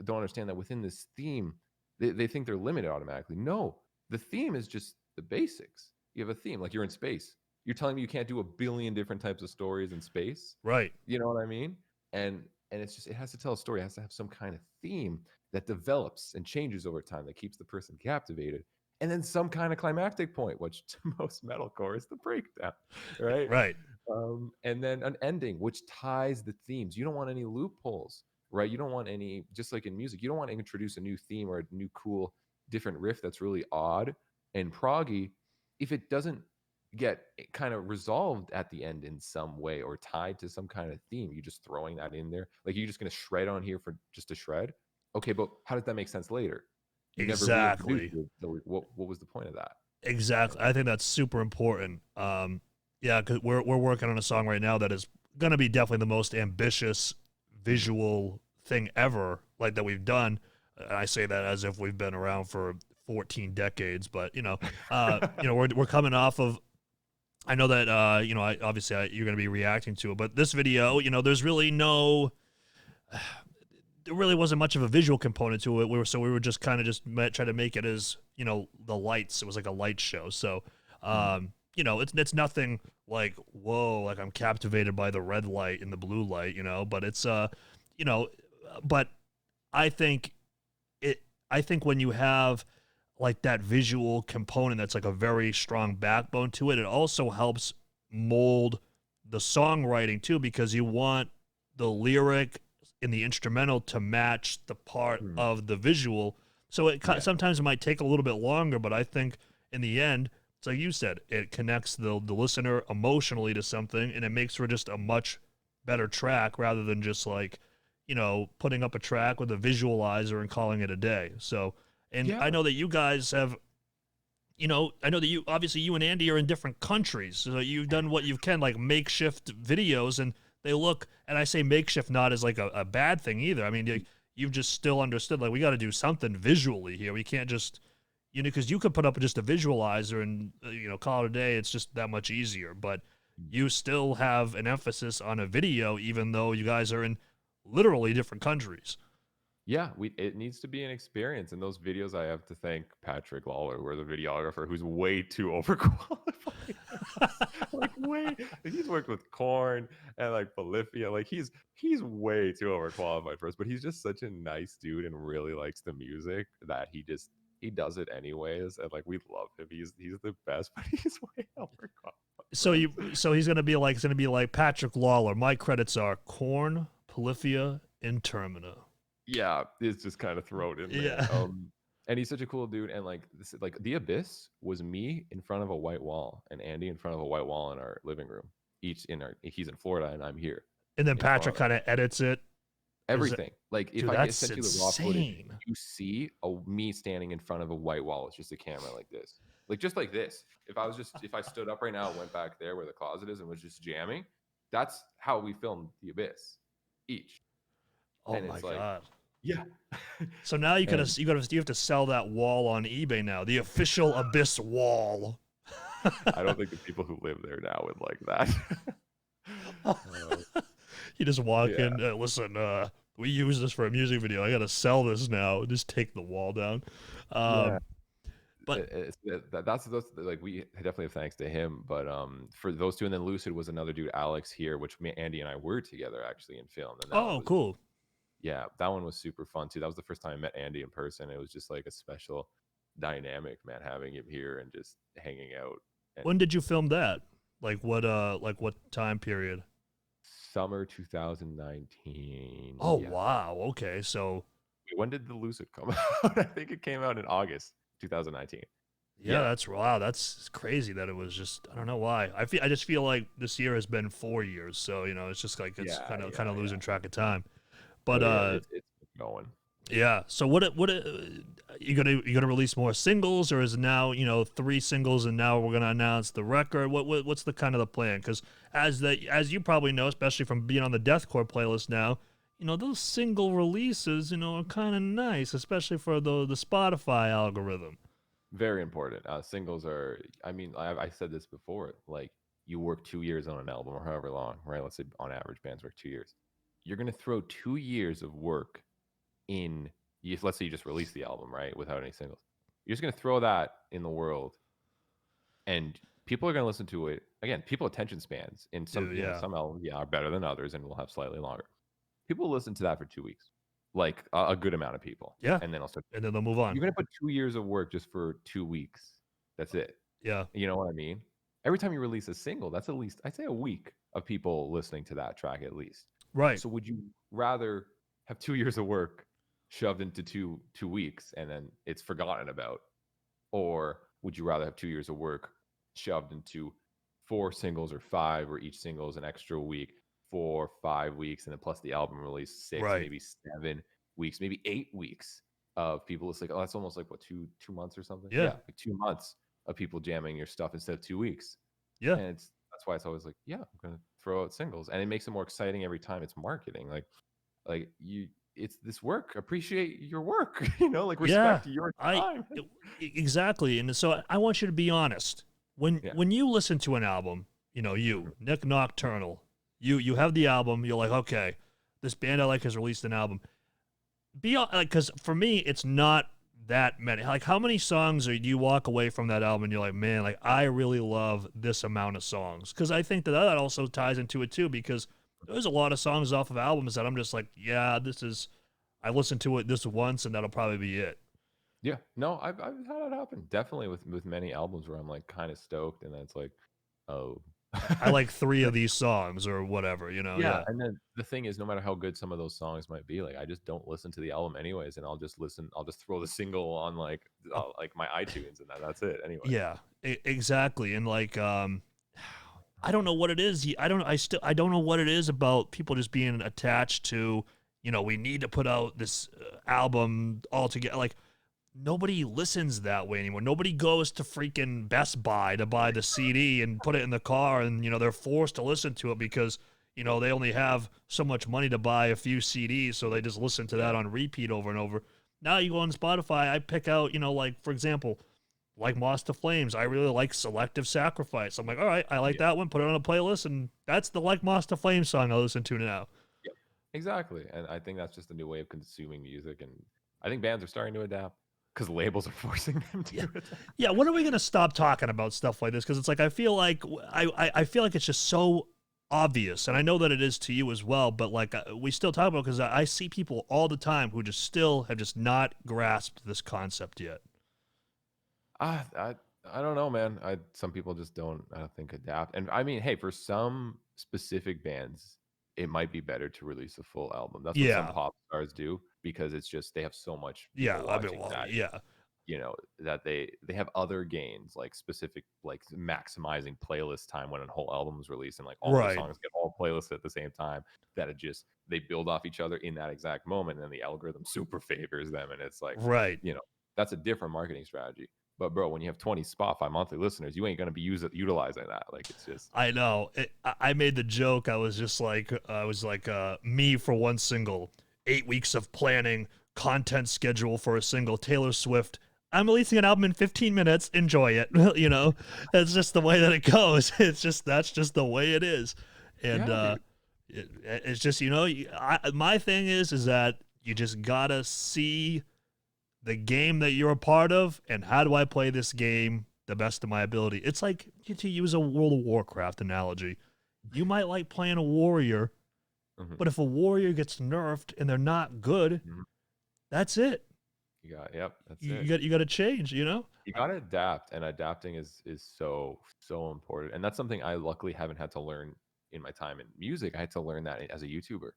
don't understand that within this theme, they think they're limited automatically. No, the theme is just the basics. You have a theme, like you're in space. You're telling me you can't do a billion different types of stories in space. Right. You know what I mean? And it's just, it has to tell a story. It has to have some kind of theme that develops and changes over time that keeps the person captivated. And then some kind of climactic point, which to most metalcore is the breakdown, right? Right. And then an ending which ties the themes. You don't want any loopholes, right? You don't want any, just like in music, you don't want to introduce a new theme or a new cool different riff that's really odd and proggy if it doesn't get kind of resolved at the end in some way or tied to some kind of theme. You just throwing that in there, like you're just going to shred on here for just a shred. Okay, but how does that make sense later? You never reintroduced Exactly. it. So what was the point of that? Exactly. I think that's super important. Yeah, because we're working on a song right now that is gonna be definitely the most ambitious Mhm. visual thing ever, like that we've done. I say that as if we've been around for 14 decades, but we're coming off of. I know that you're gonna be reacting to it, but this video, there's really no there really wasn't much of a visual component to it. We were just kind of just trying to make it as the lights. It was like a light show. So Mm. You know, it's nothing like, whoa, like I'm captivated by the red light and the blue light, you know, but it's you know, but I think it I think when you have like that visual component that's like a very strong backbone to it, it also helps mold the songwriting too, because you want the lyric and the instrumental to match the part Mm. of the visual. So Yeah. sometimes it might take a little bit longer, but I think in the end, it's like you said, it connects the listener emotionally to something, and it makes for just a much better track rather than just like, you know, putting up a track with a visualizer and calling it a day. So, and I Yeah. know that you guys have, you know, I know that you obviously you and Andy are in different countries, so you've done what you can, like makeshift videos, and they look. And I say makeshift not as like a bad thing either. I mean, you've just still understood like we got to do something visually here. We can't just, you know, because you could put up just a visualizer and you know, call it a day. It's just that much easier. But Mm. you still have an emphasis on a video, even though you guys are in literally different countries. Yeah, it needs to be an experience. And those videos, I have to thank Patrick Lawler, who the videographer, who's way too overqualified. Like way, he's worked with Korn and like Polyphia. Like he's way too overqualified for us, but he's just such a nice dude and really likes the music that he does it anyways. And like we love him. He's the best, but he's way overqualified So for you, us. so he's gonna be like Patrick Lawler. My credits are Corn, Polyphia, and Termina. Yeah, it's just kind of thrown in there. Yeah. And he's such a cool dude. And like this, like the Abyss was me in front of a white wall, and Andy in front of a white wall in our living room. Each in our, he's in Florida, and I'm here And then in Patrick Toronto. kind of edits it. Is it, Everything. Like if dude? I get That's sent you the raw footage, insane. you see me standing in front of a white wall. It's just a camera like this, like just like this. If I stood up right now, went back there where the closet is, and was just jamming, that's how we filmed the Abyss, each. Oh And my it's like, god. yeah. So now And you have to sell that wall on eBay now. The official Abyss wall. I don't think the people who live there now would like that. Uh, You just walk yeah, in. Listen, we use this for a music video. I got to sell this now. Just take the wall down. yeah. Um, but That's like we definitely have thanks to him. But for those two, and then Lucid was another dude, Alex here, which Andy and I were together actually in film, and that one oh, was cool. yeah, that one was super fun too. That was the first time I met Andy in person. It was just like a special dynamic, man, having him here and just hanging out. And When did you film that? Like what time period? summer 2019. Oh Yeah. wow. Okay, so When did the Lucid come out? I think it came out in August 2019. yeah, Yeah. that's wow. That's crazy that it was just. I don't know why. I just feel like this year has been 4 years. So you know, it's just like it's Yeah, kind yeah, of yeah. losing track of time. But Oh yeah, it's going. yeah. So you gonna release more singles, or is it now, you know, 3 singles and now we're gonna announce the record? What's the kind of the plan? Because as you probably know, especially from being on the deathcore playlist now, you know those single releases, you know, are kind of nice, especially for the Spotify algorithm. Very important. Singles are. I mean, I said this before. Like you work 2 years on an album or however long, right? Let's say on average, bands work 2 years. You're gonna throw 2 years of work in. Let's say you just release the album, right, without any singles. You're just gonna throw that in the world, and people are gonna listen to it. Again, people attention spans in some, Dude, yeah, some albums, yeah, are better than others, and will have slightly longer. People listen to that for 2 weeks, like a good amount of people, yeah, and then I'll start. and then they'll move on. You're gonna put 2 years of work just for 2 weeks. That's it. Yeah, You know what I mean? Every time you release a single, that's at least, I'd say, a week of people listening to that track at least. right. So would you rather have 2 years of work shoved into two weeks and then it's forgotten about, or would you rather have 2 years of work shoved into 4 singles or five, or each single is an extra week, 4, 5 weeks, and then plus the album release, six, Right. maybe 7 weeks, maybe 8 weeks of people. It's like, oh, that's almost like what, two months or something? Yeah. Yeah, like 2 months of people jamming your stuff instead of 2 weeks. Yeah. And that's why it's always like, yeah, I'm gonna throw out singles, and it makes it more exciting every time. It's marketing, like you, it's this work. Appreciate your work, like Yeah. respect your I time. exactly. And so I want you to be honest. Yeah. When you listen to an album, you know, Mhm. Nik Nocturnal, you have the album, you're like, okay, this band I like has released an album. Be like, because for me, it's not that many. Like, how many songs do you walk away from that album and you're like, man, like I really love this amount of songs? Because I think that also ties into it too. Because there's a lot of songs off of albums that I'm just like, yeah, this is. I listened to it this once and that'll probably be it. Yeah, no, I've had that happen. Definitely with many albums where I'm like kind of stoked, and then it's like, oh, I like three of these songs or whatever, you know? yeah. Yeah. And then the thing is, no matter how good some of those songs might be, like I just don't listen to the album anyways, and I'll just listen. I'll just throw the single on like my iTunes, and that's it anyway. Yeah, exactly. And like, I don't know what it is. I don't know what it is about people just being attached to, we need to put out this album all together. Like, nobody listens that way anymore. Nobody goes to freaking Best Buy to buy the CD and put it in the car, and they're forced to listen to it because they only have so much money to buy a few CDs, so they just listen to Yeah, that on repeat over and over. Now you go on Spotify, I pick out, like for example, like Moss to Flames. I really like Selective Sacrifice. I'm like, all right, I like yeah, that one. Put it on a playlist, and that's the like Moss to Flames song I listen to now. yeah, exactly. And I think that's just a new way of consuming music, and I think bands are starting to adapt because labels are forcing them to Yeah, adapt. yeah. When are we gonna stop talking about stuff like this? Because it's like I feel like I feel like it's just so obvious, and I know that it is to you as well. But like we still talk about because I see people all the time who just still have just not grasped this concept yet. Ah, I don't know, man. I Some people just don't, I don't think, adapt. And I mean, hey, for some specific bands, it might be better to release a full album. That's what some Yeah, pop stars do because it's just they have so much yeah. people I mean, watching well, that yeah, that they have other gains like specific like maximizing playlist time when a whole album is released and like all those right, songs get all playlists at the same time that it just they build off each other in that exact moment and then the algorithm super favors them and it's like right. you know that's a different marketing strategy. But bro, when you have 20 Spotify monthly listeners, you ain't gonna be utilizing that. Like it's just I know. I made the joke. I was like, me for one single, 8 weeks of planning, content schedule for a single, Taylor Swift. I'm releasing an album in 15 minutes. Enjoy it. That's just the way that it goes. That's just the way it is. And yeah, dude. it's just, my thing is that you just gotta see the game that you're a part of and how do I play this game the best of my ability. It's like, to use a World of Warcraft analogy, you might like playing a warrior, Mhm, but if a warrior gets nerfed and they're not good, mhm. that's it. Yep, that's You it. got you got to change. You gotta adapt, and adapting is so important, and that's something I luckily haven't had to learn in my time in music. I had to learn that as a YouTuber,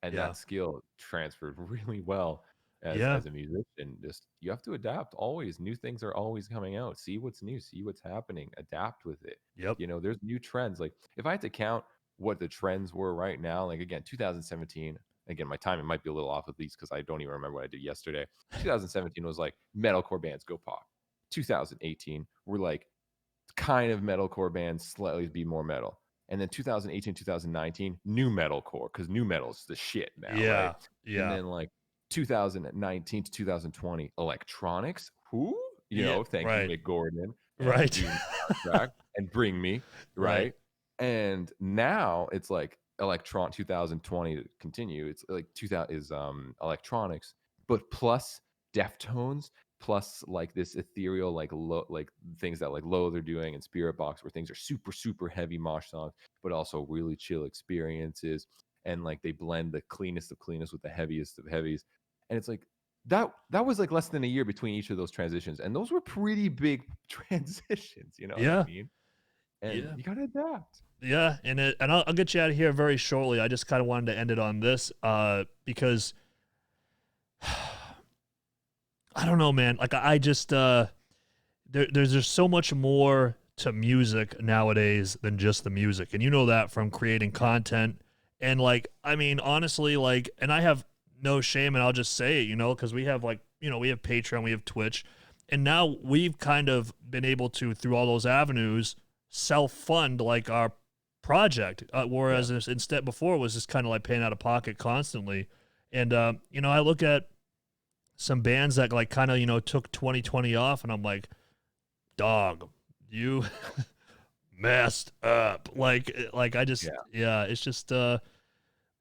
and Yeah, that skill transferred really well yeah, as a musician. Just you have to adapt always. New things are always coming out. See what's new. See what's happening. Adapt with it. yep, There's new trends. Like if I had to count what the trends were right now, like again, 2017. Again, my timing might be a little off with these because I don't even remember what I did yesterday. 2017 was like metalcore bands go pop. 2018 were like kind of metalcore bands slightly be more metal. And then 2018, 2019, new metalcore, because new metal's the shit now, right? yeah, And yeah, then like 2019 to 2020, electronics. Who? yeah. Thank you, Right, Mick Gordon and right, Doom soundtrack and Bring Me, right. right? And now it's like electron 2020 to continue. It's like 2000 is electronics, but plus Deftones, plus like this ethereal like like things that like low they're doing and spirit box where things are super super heavy mosh songs but also really chill experiences and like they blend the cleanest of cleanest with the heaviest of heavies and it's like that was like less than a year between each of those transitions and those were pretty big transitions, you know what I Yeah, mean, and yeah, you gotta adapt. yeah. And I'll get you out of here very shortly. I just kind of wanted to end it on this, because I don't know, man. Like I just there's just so much more to music nowadays than just the music. And you know that from creating Yeah, content. And like, I mean, honestly, like, and I have no shame and I'll just say it, because we have like, we have Patreon, we have Twitch, and now we've kind of been able to, through all those avenues, self fund like our project. yeah, Whereas instead before it was just kind of like paying out of pocket constantly. And, I look at some bands that like kind of, took 2020 off and I'm like, dog, you messed up. Like I just, yeah. yeah, it's just but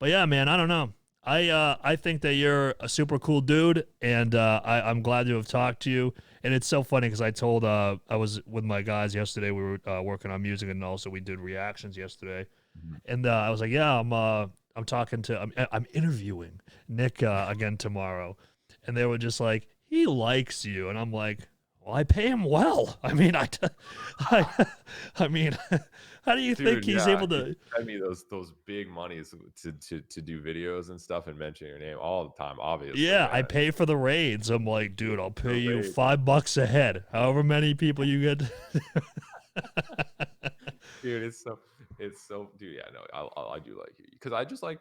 yeah, man, I don't know. I think that you're a super cool dude, and I'm glad to have talked to you. And it's so funny because I was with my guys yesterday. We were working on music, and also we did reactions yesterday. Mhm. And I was like, yeah, I'm talking to I'm interviewing Nick again tomorrow, and they were just like, he likes you, and I'm like, well, I pay him well. I mean, I, I mean, how do you think Dude, he's yeah, able you to? send me those big monies to do videos and stuff and mention your name all the time, obviously, Yeah, I man. pay for the raids. I'm like, dude, I'll The pay you rate, $5 a head, however many people you get. dude, it's so dude, yeah, no, I do like you because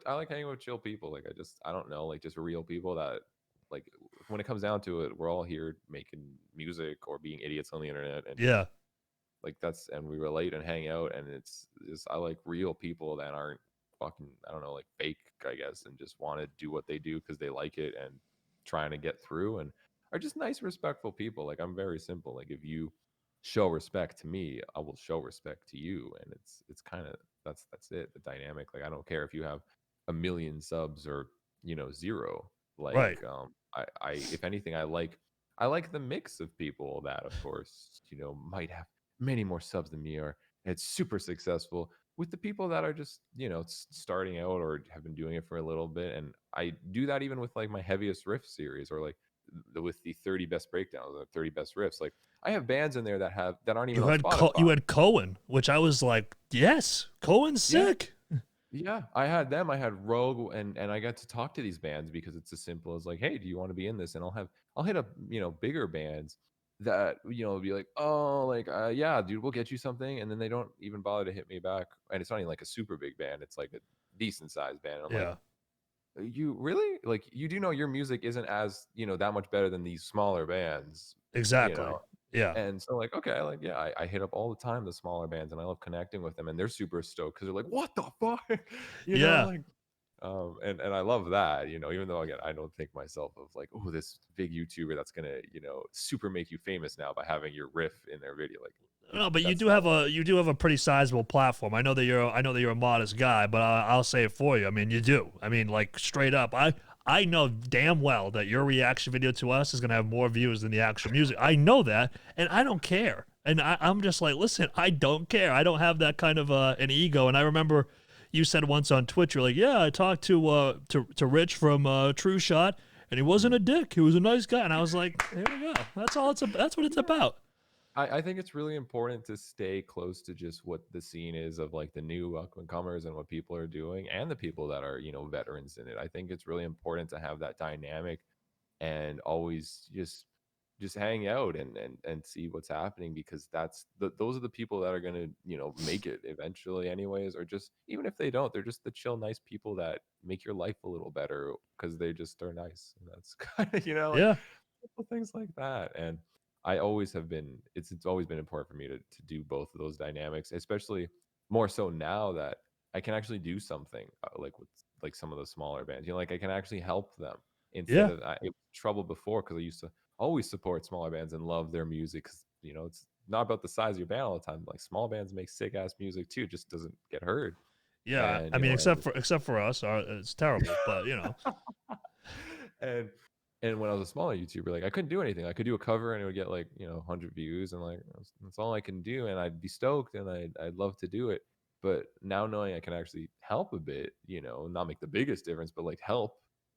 I like hanging with chill people. Like I don't know, like just real people that like when it comes down to it, we're all here making music or being idiots on the internet and just Yeah, like that's and we relate and hang out and it's just I like real people that aren't fucking I don't know like fake I guess and just want to do what they do because they like it and trying to get through and are just nice respectful people. Like I'm very simple. Like if you show respect to me, I will show respect to you and it's kind of that's it the dynamic. Like I don't care if you have a million subs or zero. Like right. I if anything I like the mix of people that, of course, might have many more subs than me or it's super successful with the people that are just, starting out or have been doing it for a little bit. And I do that even with like my heaviest riff series or like with the 30 best breakdowns, the 30 best riffs. Like I have bands in there that aren't even on You Spotify. had Cohen, which I was like, yes, Cohen's Yeah. sick. Yeah, I had them. I had Rogue, and I got to talk to these bands because it's as simple as like, hey, do you want to be in this? And I'll hit up bigger bands that be like, oh, like yeah, dude, we'll get you something, and then they don't even bother to hit me back, and it's not even like a super big band; it's like a decent sized band. And I'm like, Yeah, you really like you do know your music isn't as that much better than these smaller bands, you know exactly. Yeah, and so, like, okay, like, yeah, I hit up all the time the smaller bands, and I love connecting with them, and they're super stoked because they're like, "What the fuck?" yeah. Like, and I love that, even though again, I don't think myself of like, "Oh, this big YouTuber that's gonna, super make you famous now by having your riff in their video." Like, No, but that's not what you do have a pretty sizable platform. I know that you're a modest guy, but I'll say it for you. I mean, you do. I mean, like straight up, I know damn well that your reaction video to us is gonna have more views than the actual music. I know that, and I don't care. And I'm just like, listen, I don't care. I don't have that kind of an ego. And I remember you said once on Twitch, you're like, yeah, I talked to Rich from TrueShot, and he wasn't Mhm. a dick. He was a nice guy. And I was like, there we go. That's what it's Yeah. about. I think it's really important to stay close to just what the scene is of like the new up and comers and what people are doing and the people that are, veterans in it. I think it's really important to have that dynamic and always just hang out and see what's happening because those are the people that are going to make it eventually anyways or just even if they don't they're just the chill nice people that make your life a little better because they just are nice and that's kind of like Yeah. little things like that and I always have been it's always been important for me to do both of those dynamics especially more so now that I can actually do something like with like some of the smaller bands like I can actually help them instead Yeah. of it was trouble before because I used to always support smaller bands and love their music because it's not about the size of your band all the time. Like small bands make sick ass music too, it just doesn't get heard. Yeah, And I mean, and except for us, it's terrible. But you know, and and when I was a smaller YouTuber, like I couldn't do anything. I could do a cover and it would get like 100 views, and like that's all I can do, and I'd be stoked and I'd love to do it. But now knowing I can actually help a bit, not make the biggest difference, but like help,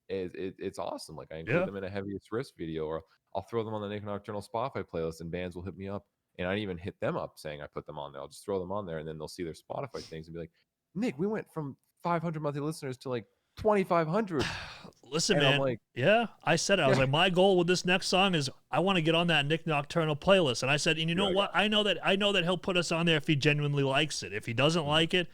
it's awesome. Like I include yeah, them in a heaviest risk video, or I'll throw them on the Nik Nocturnal Spotify playlist, and bands will hit me up, and I didn't even hit them up saying I put them on there. I'll just throw them on there, and then they'll see their Spotify things and be like, Nick, we went from 500 monthly listeners to like 2,500, listen, and I'm man. like, Yeah, I said it. I was yeah, like, my goal with this next song is I want to get on that Nick Nocturnal playlist. And I said, and you know yeah, I what? got I know that he'll put us on there if he genuinely likes it. If he doesn't it. Mhm. like it,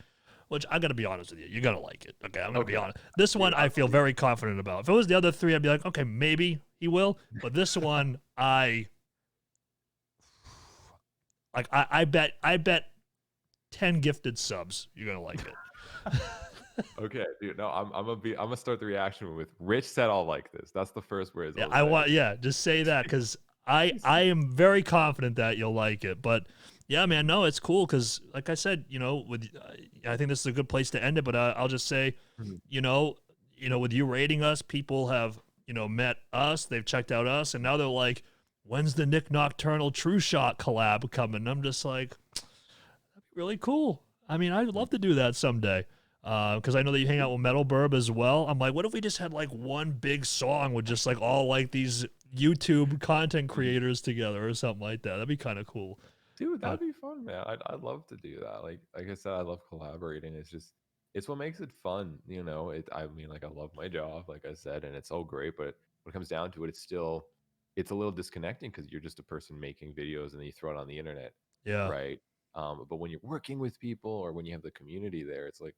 which I gotta be honest with you, you gotta like it. Okay, I'm gonna be Okay, honest. This one dude, I feel very confident about. If it was the other three, I'd be like, okay, maybe he will. But this one, I bet 10 gifted subs, you're gonna like it. okay, dude. No, I'm gonna start the reaction with Rich said I'll like this. That's the first words Yeah, I'll say. yeah, just say that because I am very confident that you'll like it. But yeah, man, no, it's cool because like I said, with I think this is a good place to end it. But I'll just say, Mhm. you know, with you rating us, people have, met us, they've checked out us, and now they're like, when's the Nik Nocturnal TrueShot collab coming? And I'm just like, that'd be really cool. I mean, I'd love to do that someday. Because I know that you hang out with Metal Burb as well. I'm like, what if we just had like one big song with just like all like these YouTube content creators together or something like that? That'd be kind of cool. Dude, that'd But be fun, man. I'd love to do that. Like I said, I love collaborating. It's what makes it fun, you know. I mean, like I love my job, like I said, and it's all great, but when it comes down to it, it's a little disconnecting because you're just a person making videos and then you throw it on the internet, yeah, right? But when you're working with people or when you have the community there, it's like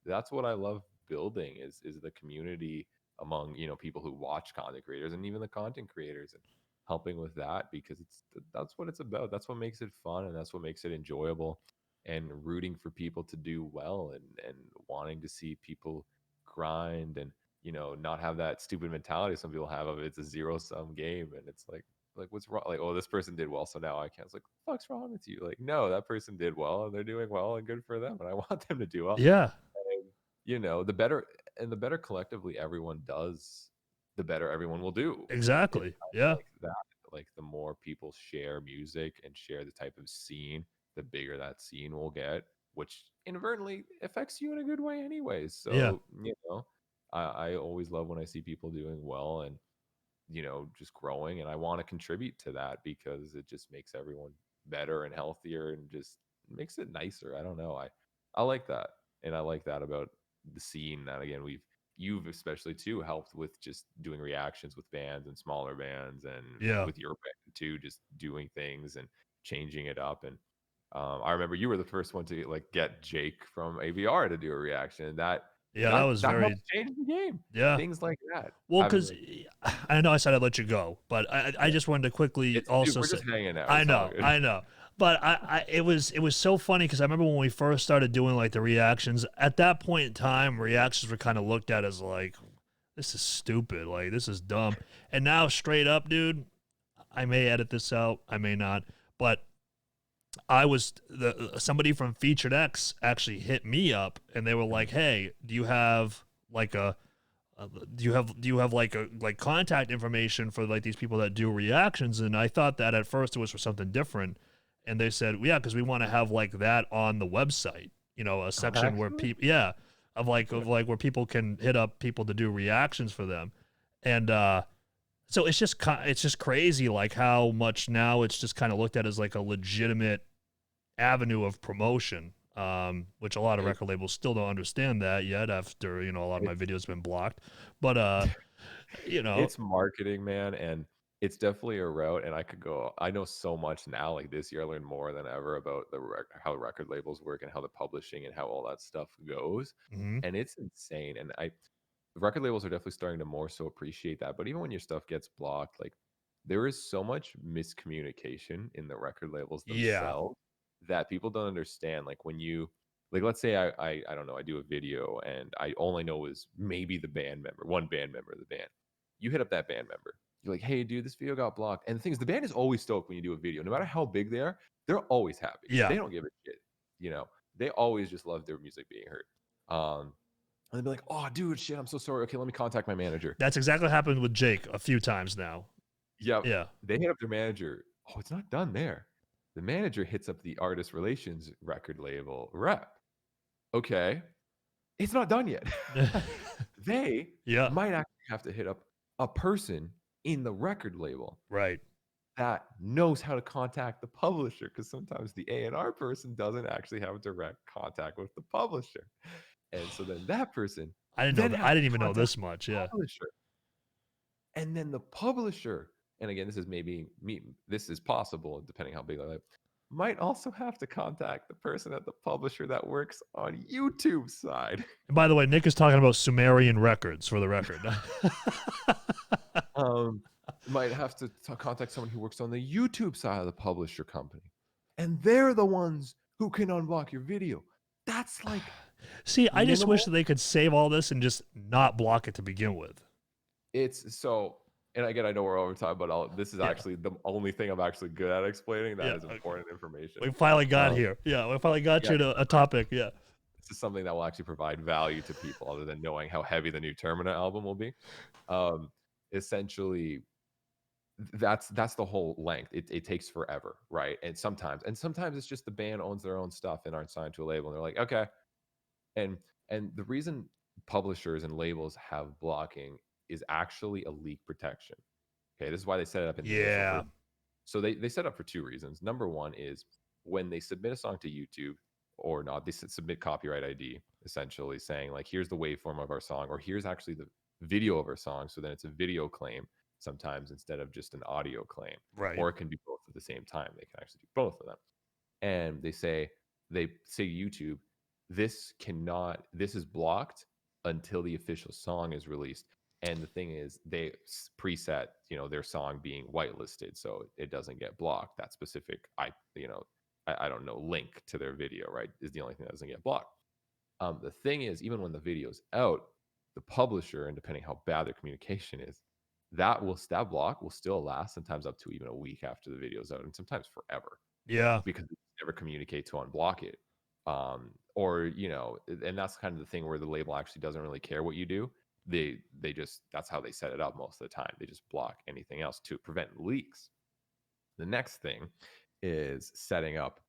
that's what I love building is the community among, people who watch content creators and even the content creators, and helping with that, because that's what it's about. That's what makes it fun, and that's what makes it enjoyable, and rooting for people to do well, and wanting to see people grind, and not have that stupid mentality some people have of it's a zero sum game, and it's like what's wrong, like, oh, this person did well so now I can't. It's like, what's wrong with you? Like, no, that person did well and they're doing well and good for them, and I want them to do well. yeah, And, the better collectively everyone does, the better everyone will do. It's exactly. kind of Yeah, like that. Like the more people share music and share the type of scene, the bigger that scene will get, which inadvertently affects you in a good way anyways. yeah, So, I always love when I see people doing well and, just growing, and I want to contribute to that because it just makes everyone better and healthier and just makes it nicer. I don't know. I like that. And I like that about the scene that, again, you've especially too helped with just doing reactions with bands and smaller bands, and yeah, with your band too, just doing things and changing it up. And I remember you were the first one to like get Jake from AVR to do a reaction, and that yeah. That that was that helped very, change the game. yeah. Things like that, Well, having because like, I know I said I'd let you go, but I just wanted to quickly it's dude, also we're say, just hanging out. I It's all know, good. I know, but it was so funny because I remember when we first started doing like the reactions. At that point in time, reactions were kind of looked at as like, this is stupid, like this is dumb. And now, straight up, dude, I may edit this out, I may not, but I was somebody from Featured X actually hit me up and they were like, "Hey, do you have like a do you have like a like contact information for like these people that do reactions?" And I thought that at first it was for something different, and they said, "Yeah, because we want to have like that on the website, a section where Actually, people, yeah, of like where people can hit up people to do reactions for them." And so it's just crazy like how much now it's just kind of looked at as like a legitimate avenue of promotion, which a lot of it, record labels still don't understand that yet after, a lot of my it's videos have been blocked. But, you know, it's marketing, man, and it's definitely a route. And I could go. I know so much now. Like this year, I learned more than ever about how record labels work and how the publishing and how all that stuff goes, mhm, and it's insane. And record labels are definitely starting to more so appreciate that. But even when your stuff gets blocked, like there is so much miscommunication in the record labels yeah, themselves that people don't understand. Like when you, like, let's say I don't know, I do a video and I only know is maybe the band member, one band member of the band. You hit up that band member. You're like, hey, dude, this video got blocked. And the thing is, the band is always stoked when you do a video, no matter how big they are. They're always happy. yeah. They don't give a shit. You know, they always just love their music being heard. And they'd be like, "Oh, dude, shit, I'm so sorry. Okay, let me contact my manager." That's exactly what happened with Jake a few times now. Yep. Yeah. They hit up their manager. Oh, it's not done there. The manager hits up the artist relations record label rep. Okay, it's not done yet. They Yeah, might actually have to hit up a person in the record label right. that knows how to contact the publisher, because sometimes the A&R person doesn't actually have direct contact with the publisher. And so then that person I didn't know then that. has I to didn't even know contact this much. the Yeah. publisher. And then the publisher, and again, this is maybe me, this is possible depending how big I live, might also have to contact the person at the publisher that works on YouTube side. And by the way, Nick is talking about Sumerian records for the record. Um, might have to contact someone who works on the YouTube side of the publisher company. And they're the ones who can unblock your video. That's like See, I just wish minimal. that they could save all this and just not block it to begin with. It's so, and again, I know we're over time, but this is Yeah. actually the only thing I'm actually good at explaining that Yeah. is Okay. important information. We finally got Um, here. Yeah. We finally got yeah, you to a topic. Yeah. this is something that will actually provide value to people other than knowing how heavy the new Termina album will be. Um, Essentially, that's the whole length. It takes forever, right? And sometimes it's just the band owns their own stuff and aren't signed to a label, and they're like, okay. And the reason publishers and labels have blocking is actually a leak protection. Okay, this is why they set it up in the initial Yeah. version. So they set up for two reasons. Number one is when they submit a song to YouTube or not, they submit copyright ID, essentially saying like, here's the waveform of our song, or here's actually the video of our song. So then it's a video claim sometimes instead of just an audio claim, Right. or it can be both at the same time. They can actually do both of them. And they say YouTube, this is blocked until the official song is released. And the thing is, they preset, their song being whitelisted, so it doesn't get blocked. That specific, I don't know, link to their video, right, is the only thing that doesn't get blocked. The thing is, even when the video's out, the publisher, and depending how bad their communication is, that block will still last sometimes up to even a week after the video's out, and sometimes forever Yeah. because they never communicate to unblock it. And that's kind of the thing where the label actually doesn't really care what you do. They just, that's how they set it up most of the time. They just block anything else to prevent leaks. The next thing is setting up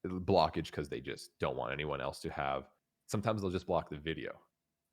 blockage because they just don't want anyone else to have. Sometimes they'll just block the video,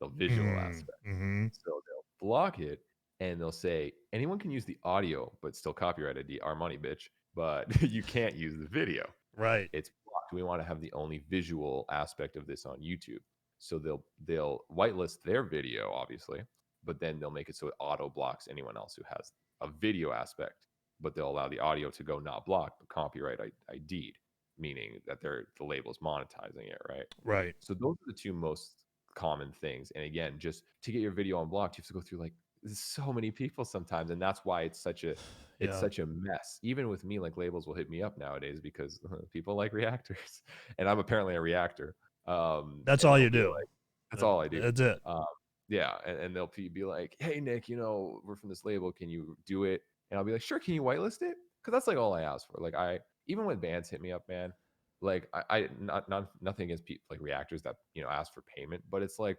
the visual aspect. Mm-hmm. So they'll block it and they'll say anyone can use the audio, but still copyright ID, our money, bitch. But you can't use the video. Right. It's blocked. We want to have the only visual aspect of this on YouTube. So they'll whitelist their video, obviously, but then they'll make it so it auto blocks anyone else who has a video aspect, but they'll allow the audio to go not blocked, but copyright ID'd, meaning that the label's monetizing it, right? Right. So those are the two most common things. And again, just to get your video unblocked, you have to go through like so many people sometimes, and that's why it's such a Yeah. mess. Even with me, like labels will hit me up nowadays because people like reactors, and I'm apparently a reactor. That's And all they'll you be do. like, "That's all I do." That's it. Um, yeah, and they'll be like, "Hey Nick, we're from this label. Can you do it?" And I'll be like, "Sure." Can you whitelist it? Because that's like all I ask for. Like even when bands hit me up, man, like I not nothing against people like reactors that ask for payment, but it's like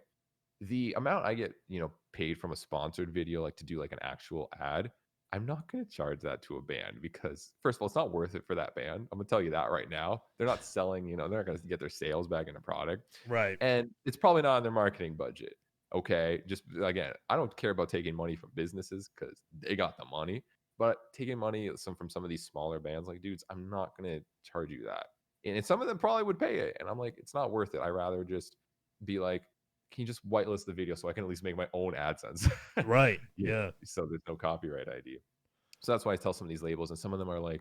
the amount I get, paid from a sponsored video, like to do like an actual ad, I'm not going to charge that to a band because first of all, it's not worth it for that band. I'm going to tell you that right now. They're not selling, they're not going to get their sales back in a product. Right. And it's probably not in their marketing budget. Okay. Just again, I don't care about taking money from businesses because they got the money, but taking money from some of these smaller bands, like dudes, I'm not going to charge you that. And some of them probably would pay it. And I'm like, it's not worth it. I rather just be like, can you just whitelist the video so I can at least make my own AdSense? Right. Yeah. So there's no copyright ID. So that's why I tell some of these labels, and some of them are like,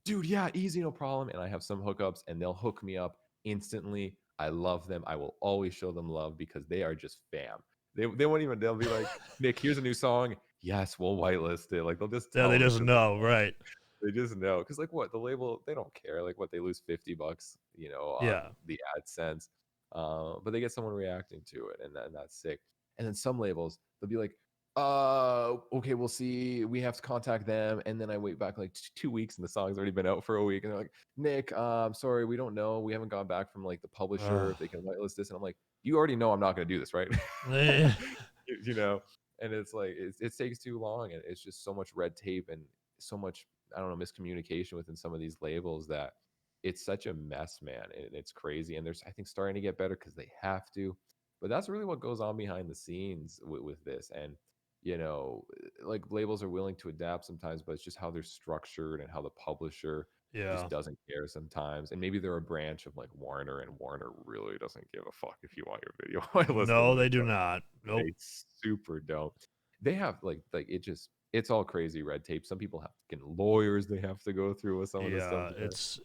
dude, yeah, easy, no problem. And I have some hookups, and they'll hook me up instantly. I love them. I will always show them love because they are just fam. They won't even, they'll be like, Nick, here's a new song. Yes, we'll whitelist it. Like they'll just Yeah. tell They me just because know. Right. they just know. Because like what the label, they don't care. Like what they lose $50, on Yeah. the AdSense, but they get someone reacting to it, and then that's sick. And then some labels, they'll be like, okay, we'll see. We have to contact them, and then I wait back like 2 weeks, and the song's already been out for a week, and they're like, Nick, sorry, we don't know. We haven't gone back from like the publisher Uh, if they can whitelist this, and I'm like, you already know I'm not going to do this, right? eh, you know and it's like it takes too long, and it's just so much red tape and so much, I don't know, miscommunication within some of these labels that it's such a mess, man, and it's crazy. And there's, I think, starting to get better because they have to, but that's really what goes on behind the scenes with this. And you know like labels are willing to adapt sometimes, but it's just how they're structured and how the publisher yeah. just doesn't care sometimes. And maybe they're a branch of like Warner, and Warner really doesn't give a fuck if you want your video whitelisted. No, they do not. Nope. They super don't. They have like it's all crazy red tape. Some people have fucking lawyers they have to go through with some of this stuff. Yeah. It's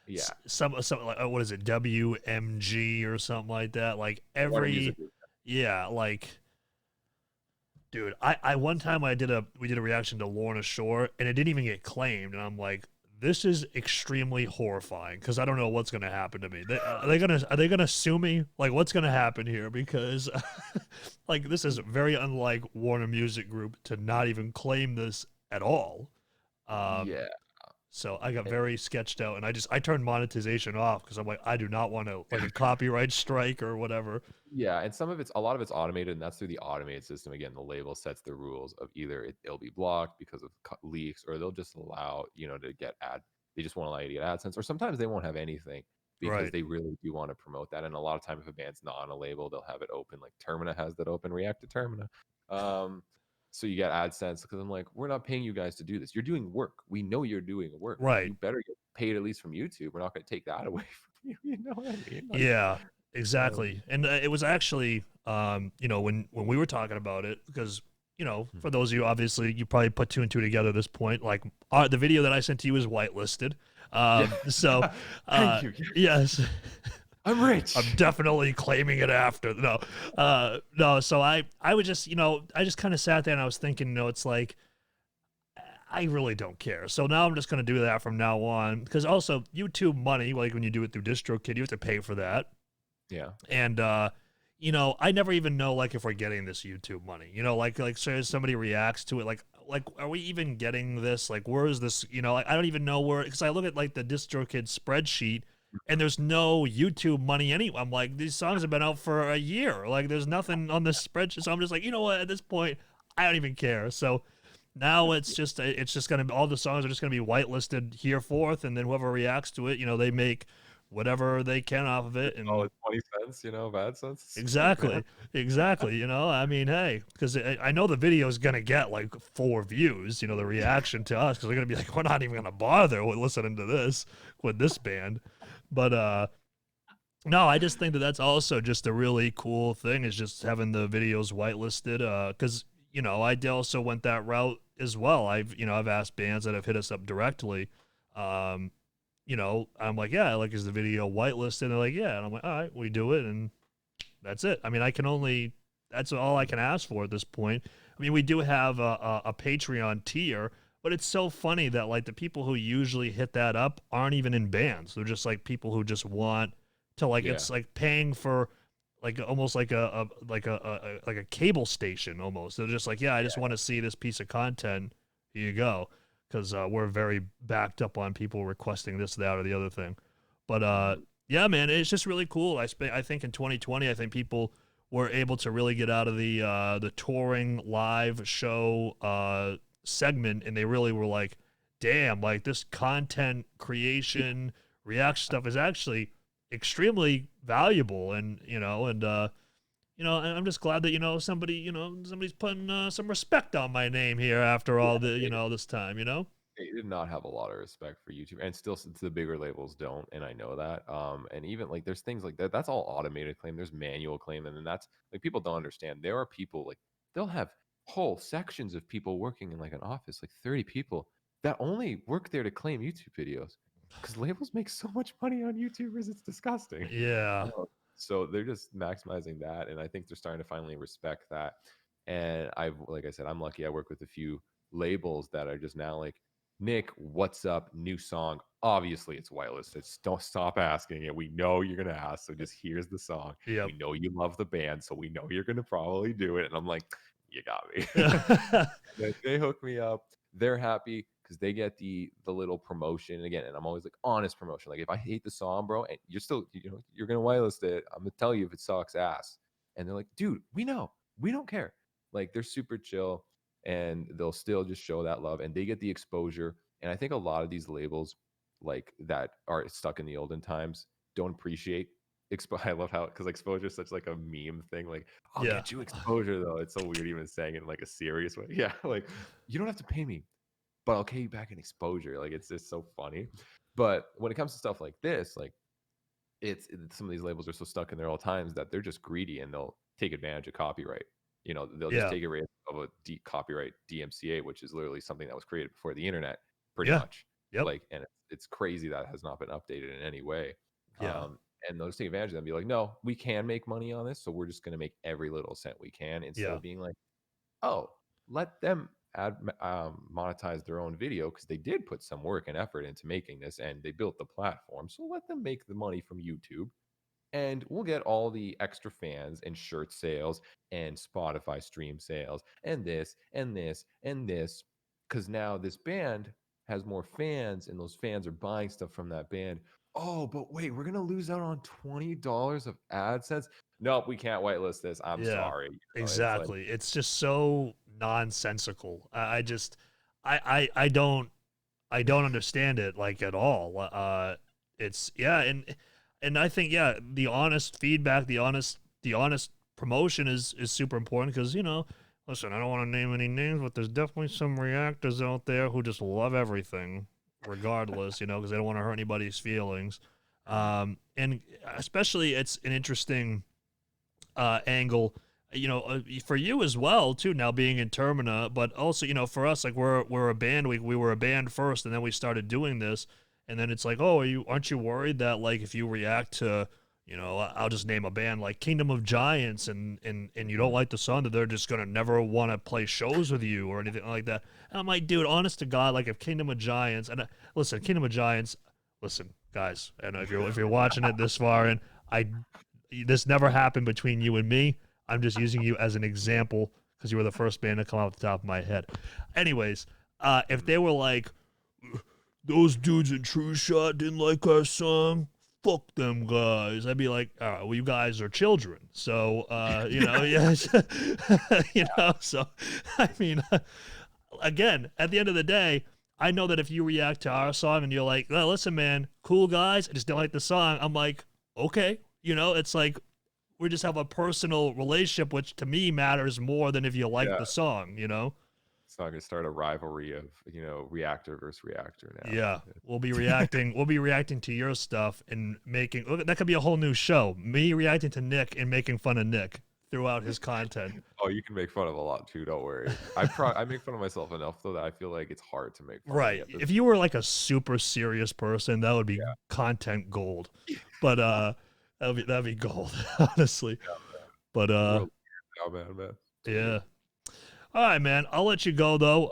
Yeah, some like what is it, WMG or something like that? Like Warner Music every Group. yeah, like dude, I one time we did a reaction to Lorna Shore and it didn't even get claimed, and I'm like, this is extremely horrifying because I don't know what's gonna happen to me. Are they gonna sue me? Like, what's gonna happen here? Because like this is very unlike Warner Music Group to not even claim this at all. Um, Yeah, So I got very sketched out, and I turned monetization off because I'm like, I do not want to like a copyright strike or whatever. Yeah, and a lot of it's automated, and that's through the automated system. Again, the label sets the rules of either it'll be blocked because of leaks, or they'll just allow to get ad. They just won't allow you to get AdSense, or sometimes they won't have anything because Right. they really do want to promote that. And a lot of time, if a band's not on a label, they'll have it open. Like Termina has that open. React to Termina. Um, so you get AdSense because I'm like, we're not paying you guys to do this. You're doing work. We know you're doing work. Right. You better get paid at least from YouTube. We're not going to take that away from you. You know what I mean? Like, Yeah, um, exactly. And it was actually, when we were talking about it, because for those of you, obviously, you probably put two and two together at this point. Like, the video that I sent to you is whitelisted. Yeah. So, Thank you. yes, I'm I'm rich. definitely claiming it after. No, no. So I would just, I just kind of sat there and I was thinking, it's like, I really don't care. So now I'm just going to do that from now on. Because also, YouTube money, like when you do it through DistroKid, you have to pay for that. Yeah. And I never even know like if we're getting this YouTube money. Like so somebody reacts to it, like are we even getting this? Like where is this? Like I don't even know where, because I look at like the DistroKid spreadsheet and there's no YouTube money anyway. I'm like, these songs have been out for a year. Like there's nothing on this spreadsheet. So I'm just like, you know what? At this point, I don't even care. So now it's just gonna all the songs are just gonna be whitelisted here forth, and then whoever reacts to it, they make whatever they can off of it. Oh, And it's 20 cents, bad cents. It's sweet, man. exactly, exactly. I mean, hey, because I know the video is gonna get like 4 views. The reaction to us, because they're gonna be like, we're not even gonna bother with listening to this with this band. But no, I just think that that's also just a really cool thing, is just having the videos whitelisted. Because I also went that route as well. I've asked bands that have hit us up directly. Um, I'm like, yeah, like, is the video whitelisted? And they're like, yeah. And I'm like, all right, we do it, and that's it. I mean, that's all I can ask for at this point. I mean, we do have a Patreon tier, but it's so funny that like the people who usually hit that up aren't even in bands. They're just like people who just want to, like, Yeah. it's like paying for like almost like a cable station almost. They're just like, yeah, I just want to see this piece of content. Here you go, because we're very backed up on people requesting this, that, or the other thing. But Mhm. yeah, man, it's just really cool. I think in 2020, I think people were able to really get out of the touring live show segment, and they really were like, damn, like this content creation reaction stuff is actually extremely valuable. And and I'm just glad that somebody's putting some respect on my name here after Yeah, all the they this time. they did not have a lot of respect for YouTube, and still since the bigger labels don't, and I know that. And even like there's things like that. That's all automated claim. There's manual claim, and then that's like people don't understand. There are people like they'll have whole sections of people working in like an office, like 30 people that only work there to claim YouTube videos because labels make so much money on YouTubers. It's disgusting. Yeah, So they're just maximizing that, and I think they're starting to finally respect that. And like I said, I'm lucky. I work with a few labels that are just now like, Nick, what's up? New song. Obviously, it's whitelisted. Don't stop asking it. We know you're gonna ask, so just here's the song. yep. We know you love the band, so we know you're gonna probably do it. And I'm like, you got me. They hook me up. They're happy because they get the little promotion. And again, and I'm always like honest promotion. Like if I hate the song, bro, and you're still you're gonna whitelist it, I'm gonna tell you if it sucks ass. And they're like, dude, we know, we don't care. Like they're super chill, and they'll still just show that love, and they get the exposure. And I think a lot of these labels like that are stuck in the olden times don't appreciate I love how, because exposure is such like a meme thing. Like, I'll Yeah. get you exposure though. It's so weird even saying it in like a serious way. Yeah, like you don't have to pay me, but I'll pay you back in exposure. Like it's just so funny. But when it comes to stuff like this, like some of these labels are so stuck in their old times that they're just greedy and they'll take advantage of copyright. They'll just Yeah. take away of a copyright DMCA, which is literally something that was created before the internet, pretty Yeah. much. Yep. Like, and it's crazy that has not been updated in any way. Yeah. And they'll just take advantage of them and be like, no, we can make money on this, so we're just going to make every little cent we can, instead Yeah. of being like, oh, let them monetize their own video because they did put some work and effort into making this and they built the platform. So let them make the money from YouTube, and we'll get all the extra fans and shirt sales and Spotify stream sales and this and this and this. Because now this band has more fans, and those fans are buying stuff from that band. Oh, but wait, we're gonna lose out on $20 of AdSense. Nope, we can't whitelist this. I'm Yeah, sorry. It's like, exactly. It's just so nonsensical. I just, I don't, I don't understand it like at all. It's yeah, and I think yeah, the honest feedback, the honest promotion is super important because listen, I don't want to name any names, but there's definitely some reactors out there who just love everything, regardless, because they don't want to hurt anybody's feelings. And especially it's an interesting angle, for you as well too. Now being in Termina, but also for us, like we're a band. We were a band first, and then we started doing this, and then it's like, oh, aren't you worried that like if you react to I'll just name a band like Kingdom of Giants, and you don't like the song, that they're just gonna never want to play shows with you or anything like that. And I'm like, dude, honest to God, like if Kingdom of Giants, and listen, Kingdom of Giants, listen, guys, and if you're watching it this far, and this never happened between you and me. I'm just using you as an example because you were the first band to come out the top of my head. Anyways, if they were like, those dudes in TrueShot didn't like our song, fuck them guys, I'd be like, all right, well, you guys are children. So, yes, so, I mean, again, at the end of the day, I know that if you react to our song and you're like, well, listen, man, cool guys, I just don't like the song, I'm like, okay. It's like we just have a personal relationship, which to me matters more than if you like yeah, the song, it's not gonna start a rivalry of reactor versus reactor now. Yeah, we'll be reacting. We'll be reacting to your stuff and making that could be a whole new show. Me reacting to Nick and making fun of Nick throughout his content. Oh, you can make fun of a lot too. Don't worry. I make fun of myself enough though that I feel like it's hard to make fun of me Right. at this. If you were like a super serious person, that would be Yeah, content gold. But that'd be gold, honestly. yeah, But the world now, man. It's yeah. weird. All right, man. I'll let you go though.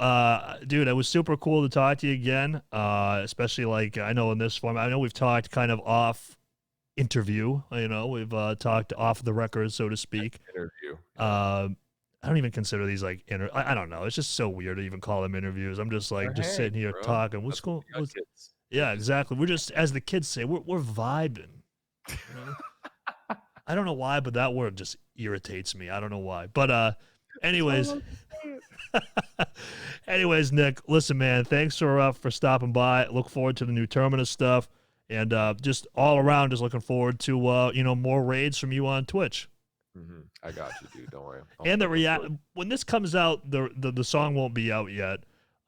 Dude, it was super cool to talk to you again. Especially like I know in this form, I know we've talked kind of off interview. We've talked off the record, so to speak. Interview. I don't even consider these like I don't know. It's just so weird to even call them interviews. I'm just like They're just hang, sitting here bro. talking. That's what the young kids. Yeah, exactly. We're just, as the kids say, we're vibing. You know? I don't know why, but that word just irritates me. I don't know why. But anyways, anyways, Nick, listen, man, thanks for stopping by. Look forward to the new Terminus stuff, and just all around, just looking forward to more raids from you on Twitch. I got you, dude. Don't worry. And when this comes out, the song won't be out yet.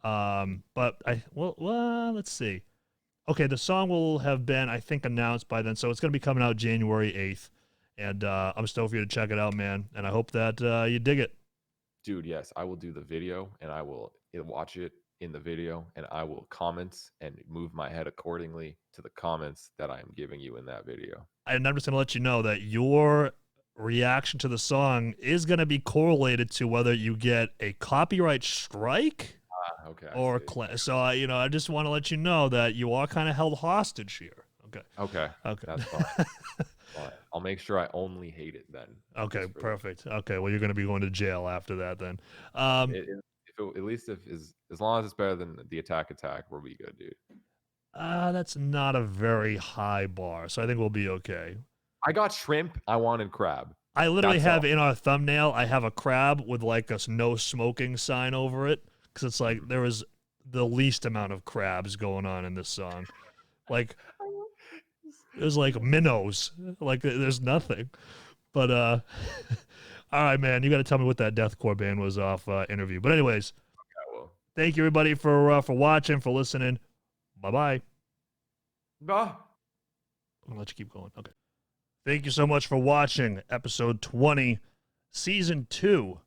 But let's see. Okay, the song will have been, I think, announced by then, so it's going to be coming out January 8th. And I'm stoked for you to check it out, man. And I hope that you dig it. Dude, yes, I will do the video, and I will watch it in the video, and I will comment and move my head accordingly to the comments that I am giving you in that video. And I'm just going to let you know that your reaction to the song is going to be correlated to whether you get a copyright strike Okay. or so I just want to let you know that you are kind of held hostage here. Okay. That's fine. I'll make sure I only hate it then. Okay, perfect. Okay, well, you're going to be going to jail after that then. At least as long as it's better than the attack, we'll be good, dude. That's not a very high bar, so I think we'll be okay. I got shrimp. I wanted crab. I literally have in our thumbnail, I have a crab with like a no smoking sign over it, because it's like there was the least amount of crabs going on in this song. Like there's like minnows, like there's nothing. But all right, man, you got to tell me what that deathcore band was off interview. But anyways, thank you everybody for watching, for listening. Bye-bye. Bye. I'm gonna let you keep going. Okay. Thank you so much for watching episode 20, season 2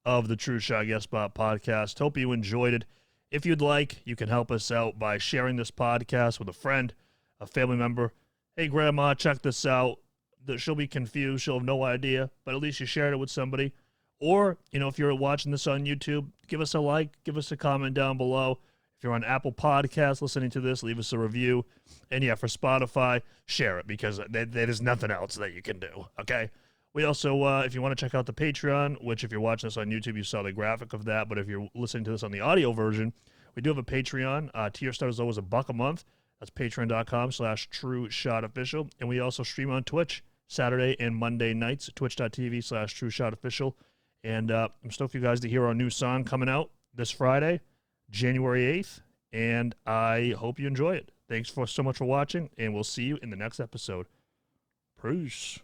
of the TrueShot Yes Bot podcast. Hope you enjoyed it. If you'd like, you can help us out by sharing this podcast with a friend, a family member. Hey, Grandma, check this out. She'll be confused. She'll have no idea, but at least you shared it with somebody. Or, if you're watching this on YouTube, give us a like, give us a comment down below. If you're on Apple Podcasts listening to this, leave us a review. And yeah, for Spotify, share it, because there's nothing else that you can do, okay? We also, if you want to check out the Patreon, which if you're watching this on YouTube, you saw the graphic of that, but if you're listening to this on the audio version, We do have a Patreon. Tier start is always $1 a month. That's patreon.com/TrueShotOfficial. And we also stream on Twitch Saturday and Monday nights, twitch.tv/TrueShotOfficial. And I'm stoked for you guys to hear our new song coming out this Friday, January 8th. And I hope you enjoy it. Thanks so much for watching, and we'll see you in the next episode. Peace.